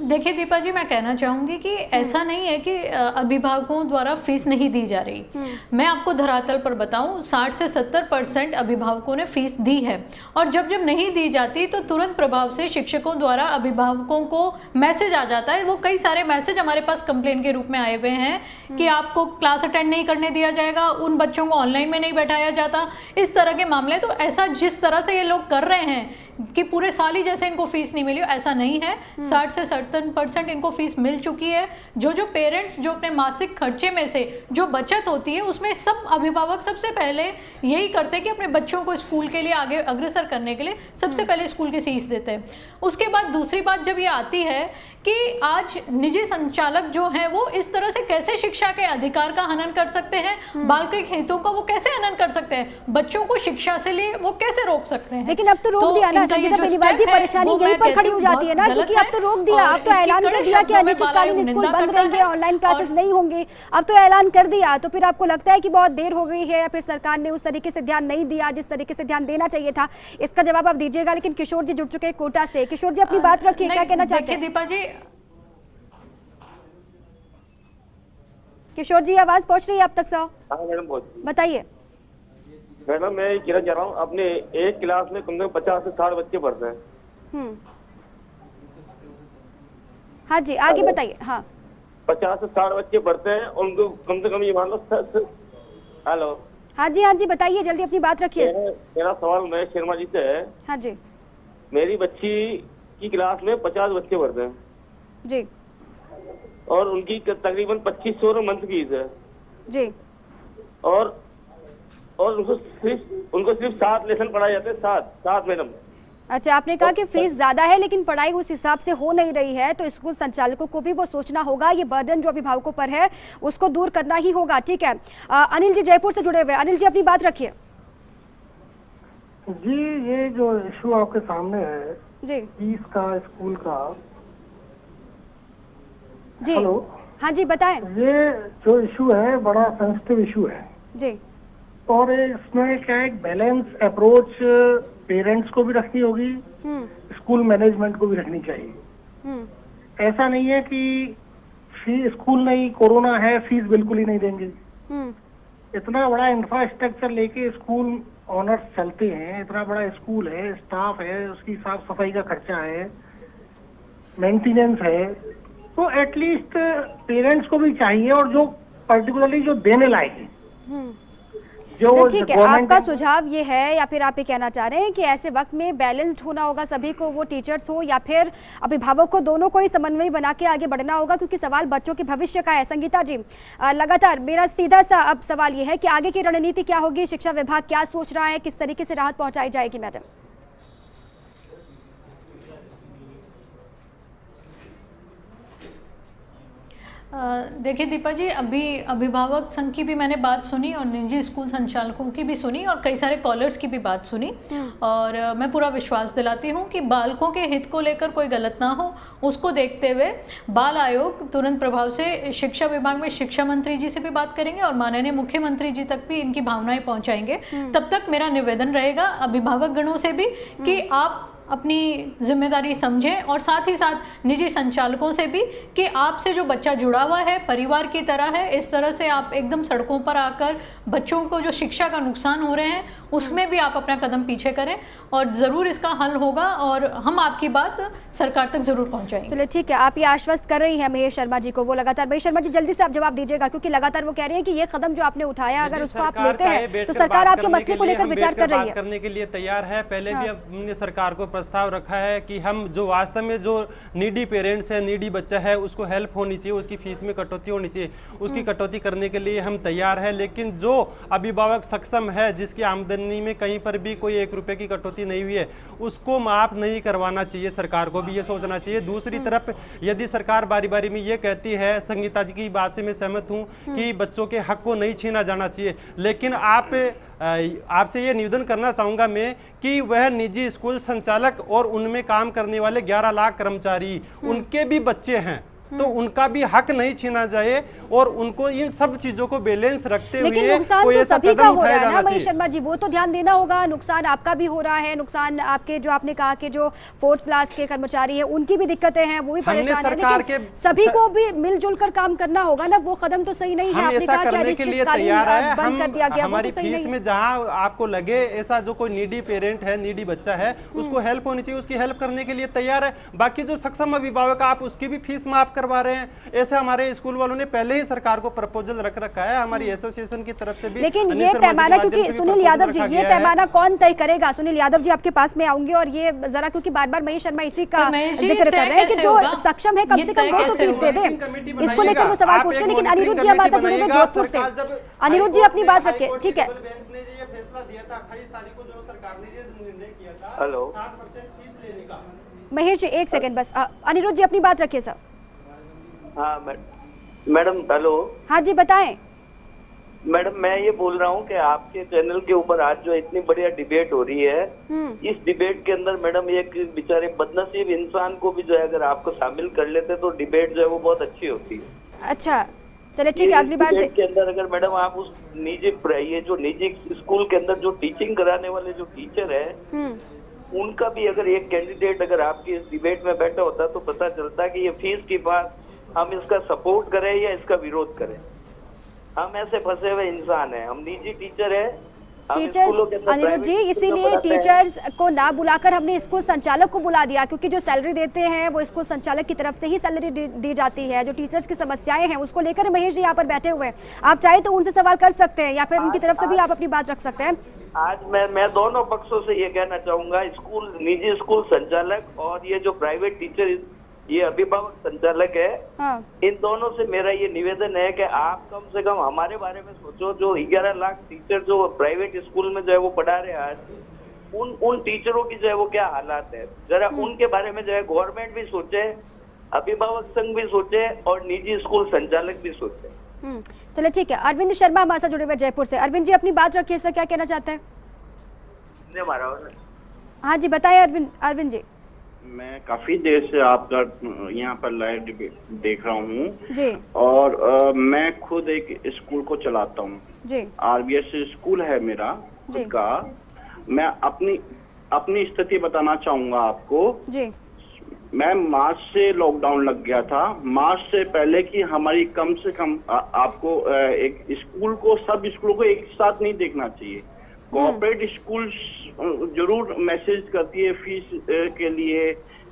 देखिए दीपा जी, मैं कहना चाहूँगी कि ऐसा नहीं है कि अभिभावकों द्वारा फीस नहीं दी जा रही। मैं आपको धरातल पर बताऊं, 60 से 70% अभिभावकों ने फीस दी है, और जब जब नहीं दी जाती तो तुरंत प्रभाव से शिक्षकों द्वारा अभिभावकों को मैसेज आ जाता है। वो कई सारे मैसेज हमारे पास कंप्लेंट के रूप में आए हुए हैं कि आपको क्लास अटेंड नहीं करने दिया जाएगा, उन बच्चों को ऑनलाइन में नहीं बैठाया जाता, इस तरह के मामले। तो ऐसा जिस तरह से ये लोग कर रहे हैं कि पूरे साल ही जैसे इनको फीस नहीं मिली, ऐसा नहीं है। 60 से 70% इनको फीस मिल चुकी है। जो पेरेंट्स जो अपने मासिक खर्चे में से जो बचत होती है, उसमें सब अभिभावक सबसे पहले यही करते हैं कि अपने बच्चों को स्कूल के लिए आगे अग्रसर करने के लिए सबसे पहले स्कूल की फीस देते हैं। उसके बाद दूसरी बात जब ये आती है कि आज निजी संचालक जो हैं वो इस तरह से कैसे शिक्षा के अधिकार का हनन कर सकते हैं, बालिका के हितों का वो कैसे हनन कर सकते हैं, बच्चों को शिक्षा से लिए वो कैसे रोक सकते हैं। लेकिन अब तो रोक दिया ना संगीता बेनीवाल जी, परेशानी यहीं पर खड़ी हो जाती है ना, क्योंकि अब तो रोक दिया, अब तो ऐलान कर दिया कि अनिश्चितकालीन स्कूल बंद रहेंगे, ऑनलाइन क्लासेस नहीं होंगी, अब तो ऐलान कर दिया। तो फिर आपको लगता है कि बहुत देर हो गई है या फिर सरकार ने उस तरीके से ध्यान नहीं दिया जिस तरीके से ध्यान देना चाहिए था? इसका जवाब आप दीजिएगा। लेकिन किशोर जी जुड़ चुके हैं कोटा से। किशोर जी, अपनी बात रखिए, क्या कहना चाहते हैं? दीपा जी, किशोर जी, आवाज पहुंच रही है आप तक? साहब हाँ मैडम, बताइए। मैडम मैं ये कहना चाह रहा हूँ, अपने एक क्लास में कम से कम 50 से 60 बच्चे पढ़ते हैं। हाँ जी, आगे बताइए। हाँ, 50 से 60 बच्चे पढ़ते हैं, उनको कम से कम ये मान लो। हेलो, हाँ जी, हाँ जी, बताइए, जल्दी अपनी बात रखिए। मेरा सवाल महेश शर्मा जी से है। हाँ जी। मेरी बच्ची की क्लास में 50 बच्चे पढ़ते हैं जी, और उनकी तकरीबन 2500 मंथ फीस है जी, और उनको सिर्फ 7 लेसन पढ़ाए जाते हैं। 7 मैडम। अच्छा, आपने कहा कि फीस ज्यादा है लेकिन पढ़ाई उस हिसाब से हो नहीं रही है, तो स्कूल संचालकों को भी वो सोचना होगा, ये बर्डन जो अभिभावकों पर है उसको दूर करना ही होगा। ठीक है, अनिल जी जयपुर से जुड़े हुए। अनिल जी, अपनी बात रखिए। जी, ये जो इशू आपके सामने है जी, फीस का, स्कूल का जी, हेलो, हाँ जी, बताएं। ये जो इशू है बड़ा सेंसिटिव इशू है जी, और इसमें क्या एक बैलेंस अप्रोच पेरेंट्स को भी रखनी होगी, स्कूल मैनेजमेंट को भी रखनी चाहिए। ऐसा नहीं है कि फीस, स्कूल नहीं, कोरोना है, फीस बिल्कुल ही नहीं देंगे। इतना बड़ा इंफ्रास्ट्रक्चर लेके स्कूल ऑनर्स चलते हैं, इतना बड़ा स्कूल है, स्टाफ है, उसकी साफ सफाई का खर्चा है, मेंटेनेंस है, तो एटलीस्ट पेरेंट्स को भी चाहिए, और जो पर्टिकुलरली जो देने लायक है, जो ठीक है। आपका सुझाव ये है या फिर आप ये कहना चाह रहे हैं कि ऐसे वक्त में बैलेंस्ड होना होगा सभी को, वो टीचर्स हो या फिर अभिभावक को, दोनों को ही समन्वय बना के आगे बढ़ना होगा, क्योंकि सवाल बच्चों के भविष्य का है। संगीता जी, लगातार मेरा सीधा सा अब सवाल ये है कि आगे की रणनीति क्या होगी, शिक्षा विभाग क्या सोच रहा है, किस तरीके से राहत पहुंचाई जाएगी? मैडम, देखिए दीपा जी, अभी अभिभावक संघ की भी मैंने बात सुनी और निजी स्कूल संचालकों की भी सुनी और कई सारे कॉलर्स की भी बात सुनी, और मैं पूरा विश्वास दिलाती हूँ कि बालकों के हित को लेकर कोई गलत ना हो, उसको देखते हुए बाल आयोग तुरंत प्रभाव से शिक्षा विभाग में शिक्षा मंत्री जी से भी बात करेंगे और माननीय मुख्यमंत्री जी तक भी इनकी भावनाएं पहुँचाएंगे। तब तक मेरा निवेदन रहेगा अभिभावक गणों से भी कि आप अपनी जिम्मेदारी समझें, और साथ ही साथ निजी संचालकों से भी कि आपसे जो बच्चा जुड़ा हुआ है, परिवार की तरह है, इस तरह से आप एकदम सड़कों पर आकर बच्चों को जो शिक्षा का नुकसान हो रहे हैं उसमें भी आप अपना कदम पीछे करें, और ज़रूर इसका हल होगा और हम आपकी बात सरकार तक ज़रूर पहुंचाएंगे। चलिए ठीक है, आप ये आश्वस्त कर रही हैं महेश शर्मा जी को, वो लगातार, महेश शर्मा जी जल्दी से आप जवाब दीजिएगा, क्योंकि लगातार वो कह रही हैं कि ये कदम जो आपने उठाया अगर उसको आप लेते हैं तो सरकार आपके मसले को लेकर विचार कर रही है, करने के लिए तैयार है। पहले भी हमने सरकार को प्रस्ताव रखा है कि हम जो वास्तव में जो नीडी पेरेंट्स है, नीडी बच्चा है, उसको हेल्प होनी चाहिए, उसकी फीस में कटौती होनी चाहिए, उसकी कटौती करने के लिए हम तैयार है। लेकिन जो अभिभावक सक्षम है, जिसकी आमदनी आमदनी में कहीं पर भी कोई 1 रुपए की कटौती नहीं हुई है, उसको माफ नहीं करवाना चाहिए। सरकार को भी ये सोचना चाहिए। दूसरी तरफ यदि सरकार बारी बारी में ये कहती है, संगीता जी की बात से मैं सहमत हूँ कि बच्चों के हक को नहीं छीना जाना चाहिए, लेकिन आपसे ये निवेदन करना चाहूँगा मैं कि वह निजी स्कूल संचालक और उनमें काम करने वाले 11 लाख कर्मचारी, उनके भी बच्चे हैं, तो उनका भी हक नहीं छीना जाए और उनको इन सब चीजों को बैलेंस रखते हुए नुकसान कोई तो ऐसा सभी कदम का हो रहा उठाया है ना जाना महेश चाहिए। शर्मा जी, वो तो ध्यान देना होगा। नुकसान आपका भी हो रहा है, नुकसान आपके जो आपने कहा कि जो 4th क्लास के कर्मचारी है उनकी भी दिक्कतें हैं, वो भी परेशान है, लेकिन सभी को भी मिलजुल कर काम करना होगा ना। वो कदम तो सही नहीं है। हम ऐसा करने के लिए तैयार है। बंद कर दिया गया, हमारी फीस में जहाँ आपको लगे ऐसा जो कोई नीडी पेरेंट है, नीडी बच्चा है, उसको हेल्प होनी चाहिए, उसकी हेल्प करने के लिए तैयार है। बाकी जो सक्षम अभिभावक आप उसकी भी फीस माफ करवा रहे हैं, ऐसे हमारे स्कूल वालों ने पहले ही सरकार को प्रपोजल रख रखा है, हमारी एसोसिएशन की तरफ से भी। लेकिन ये पैमाना, क्योंकि सुनील यादव जी, ये पैमाना कौन तय करेगा? सुनील यादव जी आपके पास में आऊंगे, और ये जरा क्योंकि बार बार महेश शर्मा इसी का जिक्र कर रहे हैं कि जो सक्षम है कम से कम वो तो फीस दे दें। इसको लेकर वो सवाल पूछ रहे हैं। लेकिन अनिरुद्ध जी हमारे साथ जुड़े हुए जोधपुर से। अनिरुद्ध जी अपनी बात रखिए, ठीक है। हेलो महेश जी, 1 सेकंड बस। अनिरुद्ध जी अपनी बात रखिए सर। हाँ मैडम, हेलो। हाँ जी बताएं। मैडम मैं ये बोल रहा हूँ कि आपके चैनल के ऊपर आज जो इतनी बढ़िया डिबेट हो रही है, इस डिबेट के अंदर मैडम एक बेचारे बदनसीब इंसान को भी जो है अगर आपको शामिल कर लेते तो डिबेट जो है वो बहुत अच्छी होती है। अच्छा चले ठीक है, अगली बार से के अंदर अगर मैडम आप उस निजी, ये जो निजी स्कूल के अंदर जो टीचिंग कराने वाले जो टीचर है, उनका भी अगर एक कैंडिडेट अगर आपकी इस डिबेट में बैठा होता तो पता चलता कि ये फीस की बात हम इसका सपोर्ट करें या इसका विरोध करें। हम ऐसे फंसे हुए इंसान हैं, हम निजी टीचर हैं। टीचर्स अनिरुद्ध जी, इसीलिए टीचर्स को ना बुलाकर हमने स्कूल संचालक को बुला दिया, क्योंकि जो सैलरी देते हैं वो स्कूल संचालक की तरफ से ही सैलरी दी जाती है। जो टीचर्स की समस्याएं हैं उसको लेकर महेश जी यहाँ पर बैठे हुए हैं, आप चाहे तो उनसे सवाल कर सकते हैं या फिर उनकी तरफ से भी आप अपनी बात रख सकते हैं। आज मैं दोनों पक्षों से ये कहना चाहूंगा, स्कूल निजी स्कूल संचालक और ये जो प्राइवेट टीचर, ये अभिभावक संचालक है, इन दोनों से मेरा ये निवेदन है कि आप कम से कम हमारे बारे में सोचो। जो 11 लाख टीचर जो प्राइवेट स्कूल में जो है वो पढ़ा रहे हैं आज, उन टीचरों की जो है वो क्या हालात है, जरा उनके बारे में जो है गवर्नमेंट भी सोचे, अभिभावक संघ भी सोचे और निजी स्कूल संचालक भी सोचे। चलिए ठीक है। अरविंद शर्मा हमारे साथ जुड़े हुए जयपुर से। अरविंद जी अपनी बात रखिए सर, क्या कहना चाहते हैं? हाँ जी बताइए अरविंद जी। मैं काफी देर से आपका यहाँ पर लाइव डिबेट देख रहा हूँ जी, और मैं खुद एक स्कूल को चलाता हूँ जी। RBS स्कूल है मेरा खुद का। मैं अपनी स्थिति बताना चाहूंगा आपको जी। मैं मार्च से लॉकडाउन लग गया था, मार्च से पहले की हमारी कम से कम आपको एक स्कूल को, सब स्कूलों को एक साथ नहीं देखना चाहिए। कॉर्पोरेट स्कूल जरूर मैसेज करती है फीस के लिए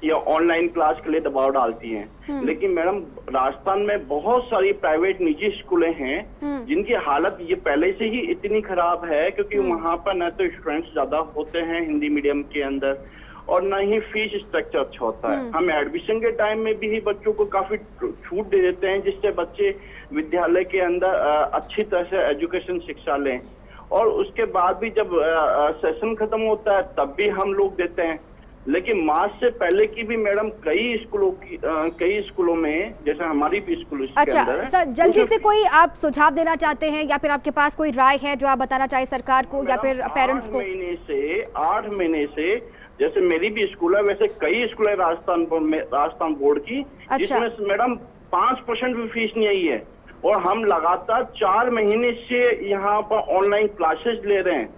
या ऑनलाइन क्लास के लिए दबाव डालती हैं, लेकिन मैडम राजस्थान में बहुत सारी प्राइवेट निजी स्कूलें हैं जिनकी हालत ये पहले से ही इतनी खराब है, क्योंकि वहाँ पर न तो स्टूडेंट्स ज्यादा होते हैं हिंदी मीडियम के अंदर और न ही फीस स्ट्रक्चर अच्छा होता है। हम एडमिशन के टाइम में भी बच्चों को काफी छूट दे देते हैं, जिससे बच्चे विद्यालय के अंदर अच्छी तरह से एजुकेशन शिक्षा लें, और उसके बाद भी जब सेशन खत्म होता है तब भी हम लोग देते हैं। लेकिन मार्च से पहले की भी मैडम कई स्कूलों में, जैसे हमारी भी स्कूल अच्छा सर, जल्दी से कोई आप सुझाव देना चाहते हैं या फिर आपके पास कोई राय है जो आप बताना चाहे सरकार को या फिर पेरेंट्स को? 8 महीने से जैसे मेरी भी स्कूल है, वैसे कई स्कूल है राजस्थान बोर्ड की, जिसमें मैडम 5% भी फीस नहीं आई है, और हम लगातार 4 महीने से यहाँ पर ऑनलाइन क्लासेस ले रहे हैं,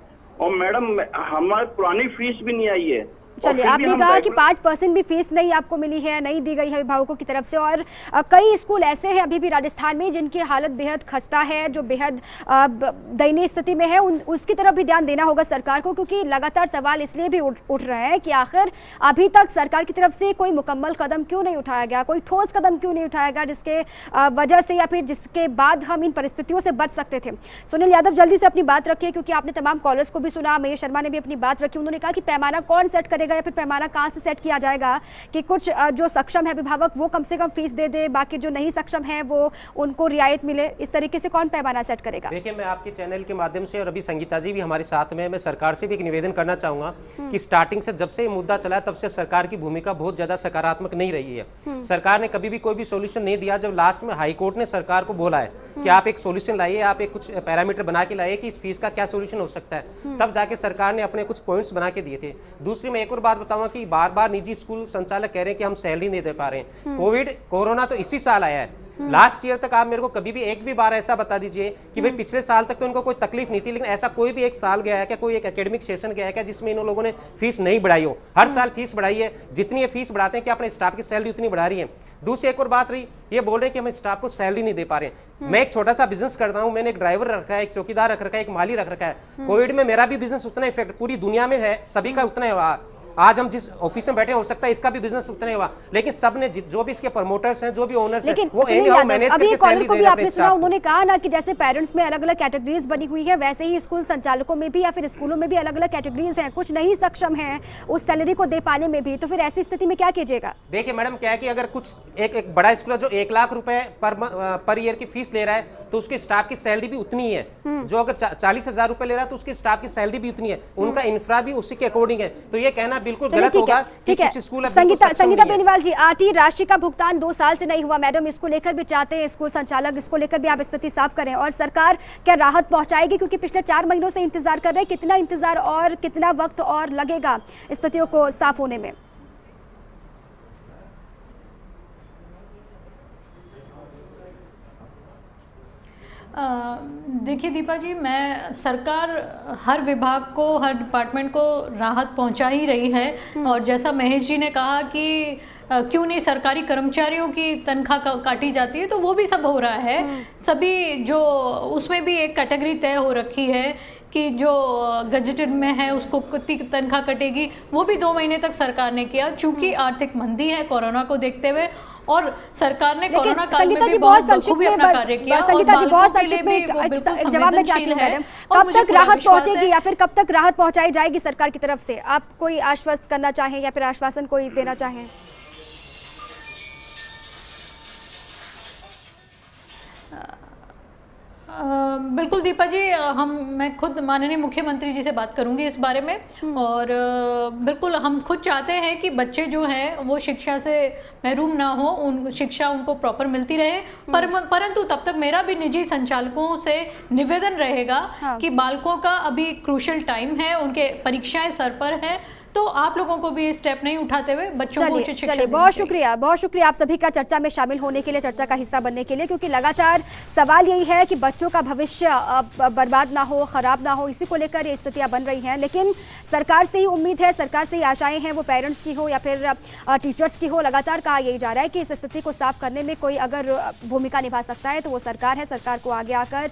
और मैडम हमारी पुरानी फीस भी नहीं आई है। चलिए, आपने कहा कि 5% भी फीस नहीं आपको मिली है, नहीं दी गई है अभिभावकों की तरफ से, और कई स्कूल ऐसे हैं अभी भी राजस्थान में जिनकी हालत बेहद खस्ता है, जो बेहद दयनीय स्थिति में है। उसकी तरफ भी ध्यान देना होगा सरकार को, क्योंकि लगातार सवाल इसलिए भी उठ रहे हैं कि आखिर अभी तक सरकार की तरफ से कोई मुकम्मल कदम क्यों नहीं उठाया गया, कोई ठोस कदम क्यों नहीं उठाया गया, जिसके वजह से या फिर जिसके बाद हम इन परिस्थितियों से बच सकते थे। सुनील यादव जल्दी से अपनी बात रखिए, क्योंकि आपने तमाम कॉलर्स को भी सुना, महेश शर्मा ने भी अपनी बात रखी। उन्होंने कहा कि पैमाना कौन सेट करेगा करेगा या फिर पैमाना कहाँ से सेट किया जाएगा कि कुछ जो सक्षम है अभिभावक वो कम से कम फीस दे दे, बाकी जो नहीं सक्षम है वो उनको रियायत मिले, इस तरीके से कौन पैमाना सेट करेगा? देखिए, मैं आपके चैनल के माध्यम से और अभी संगीता जी भी हमारे साथ में, मैं सरकार से भी एक निवेदन करना चाहूंगा कि स्टार्टिंग से जब से ये मुद्दा चला तब से सरकार की भूमिका बहुत ज्यादा सकारात्मक नहीं रही है। सरकार ने कभी भी कोई भी सॉल्यूशन नहीं दिया। जब लास्ट में हाई कोर्ट ने सरकार को बोला है कि आप एक सॉल्यूशन लाइए, आप एक कुछ पैरामीटर बना के लाइए कि इस फीस का क्या सॉल्यूशन हो सकता है, तब जाके सरकार ने अपने कुछ पॉइंट्स बना के दिए थे। दूसरी मैं एक और बात बताऊंगा कि बार बार निजी स्कूल संचालक कह रहे हैं कि हम सैलरी नहीं दे पा रहे हैं। कोरोना तो इसी साल आया है, लास्ट ईयर तक आप मेरे को कभी भी एक भी बार ऐसा बता दीजिए कि भाई पिछले साल तक तो इनको कोई तकलीफ नहीं थी, लेकिन ऐसा कोई भी एक साल गया है क्या, कोई एक एकेडमिक सेशन गया है क्या जिसमें इन लोगों ने फीस नहीं बढ़ाई हो? हर साल फीस बढ़ाई है। जितनी ये फीस बढ़ाते हैं कि अपने स्टाफ की सैलरी उतनी बढ़ा रही है। दूसरी एक और बात रही, ये बोल रहे हैं कि हम स्टाफ को सैलरी नहीं दे पा रहे हैं। मैं एक छोटा सा बिजनेस करता हूं, मैंने एक ड्राइवर रखा है, एक चौकीदार रख रखा है, एक माली रख रखा है। कोविड में मेरा भी बिजनेस उतना इफेक्ट पूरी दुनिया में है, सभी का उतना है। आज हम जिस ऑफिस में बैठे हो सकता है इसका भी बिजनेस उतना ही हुआ, लेकिन सब ने जो भी इसके प्रमोटर्स हैं, जो भी ओनर्स हैं, वो एनी हाउ मैनेज करके सैलरी दे रहे हैं अपने स्टाफ को। उन्होंने कहा ना कि जैसे पेरेंट्स में अलग अलग कैटेगरीज बनी हुई है, वैसे ही स्कूल संचालकों में भी या फिर स्कूलों में भी अलग अलग कैटेगरीज हैं, कुछ नहीं सक्षम है उस सैलरी को दे पाने में भी, तो फिर ऐसी स्थिति में क्या कीजिएगा? देखिए मैडम, क्या है कि अगर कुछ एक बड़ा स्कूल है जो 1 लाख रुपए पर ईयर की फीस ले रहा है, तो उसके स्टाफ की सैलरी भी उतनी ही है। जो अगर 40,000 रुपए ले रहा है तो उसकी स्टाफ की सैलरी भी उतनी है, उनका इंफ्रा भी उसी के अकॉर्डिंग है। तो ये कहना बिल्कुल गलत होगा। ठीक है, संगीता बेनीवाल जी, आरटी राशि का भुगतान 2 साल से नहीं हुआ, मैडम इसको लेकर भी चाहते हैं स्कूल संचालक, इसको लेकर भी आप स्थिति साफ करें और सरकार क्या राहत पहुंचाएगी? क्योंकि पिछले 4 महीनों से इंतजार कर रहे हैं, कितना इंतजार और कितना वक्त और लगेगा स्थितियों को साफ होने में? देखिए दीपा जी, मैं सरकार हर विभाग को, हर डिपार्टमेंट को राहत पहुंचा ही रही है। और जैसा महेश जी ने कहा कि क्यों नहीं सरकारी कर्मचारियों की तनख्वाह काटी जाती है, तो वो भी सब हो रहा है। सभी जो उसमें भी एक कैटेगरी तय हो रखी है कि जो गजेटेड में है उसको कितनी तनख्वाह कटेगी, वो भी 2 महीने तक सरकार ने किया। चूंकि आर्थिक मंदी है कोरोना को देखते हुए, और सरकार ने कोरोना काल में भी बहुत बखूबी अपना कार्य किया। संगीता जी, बहुत संक्षिप्त में एक जवाब में चाहती हूं मैडम, कब तक राहत पहुंचेगी या फिर कब तक राहत पहुंचाई जाएगी सरकार की तरफ से? आप कोई आश्वस्त करना चाहें या फिर आश्वासन कोई देना चाहें? बिल्कुल दीपा जी, मैं खुद माननीय मुख्यमंत्री जी से बात करूंगी इस बारे में। और बिल्कुल हम खुद चाहते हैं कि बच्चे जो हैं वो शिक्षा से महरूम ना हो, शिक्षा उनको प्रॉपर मिलती रहे। परंतु तब तक मेरा भी निजी संचालकों से निवेदन रहेगा कि बालकों का अभी क्रूशियल टाइम है, उनके परीक्षाएं सर पर हैं, तो आप लोगों को भी स्टेप नहीं उठाते हुए बच्चों को उचित शिक्षा। बहुत शुक्रिया आप सभी का चर्चा में शामिल होने के लिए, चर्चा का हिस्सा बनने के लिए, क्योंकि लगातार सवाल यही है कि बच्चों का भविष्य बर्बाद ना हो, खराब ना हो, इसी को लेकर ये स्थितियां बन रही हैं। लेकिन सरकार से ही उम्मीद है, सरकार से ही आशाएं हैं, वो पेरेंट्स की हो या फिर टीचर्स की हो। लगातार कहा यही जा रहा है कि इस स्थिति को साफ करने में कोई अगर भूमिका निभा सकता है तो वो सरकार है। सरकार को आगे आकर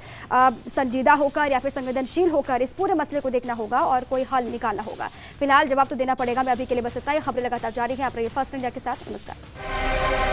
संजीदा होकर या फिर संवेदनशील होकर इस पूरे मसले को देखना होगा और कोई हल निकालना होगा। फिलहाल जवाब तो देना पड़ेगा। मैं अभी के लिए बस इतना ही। खबरें लगातार जारी है। आप रहिए फर्स्ट इंडिया के साथ। नमस्कार।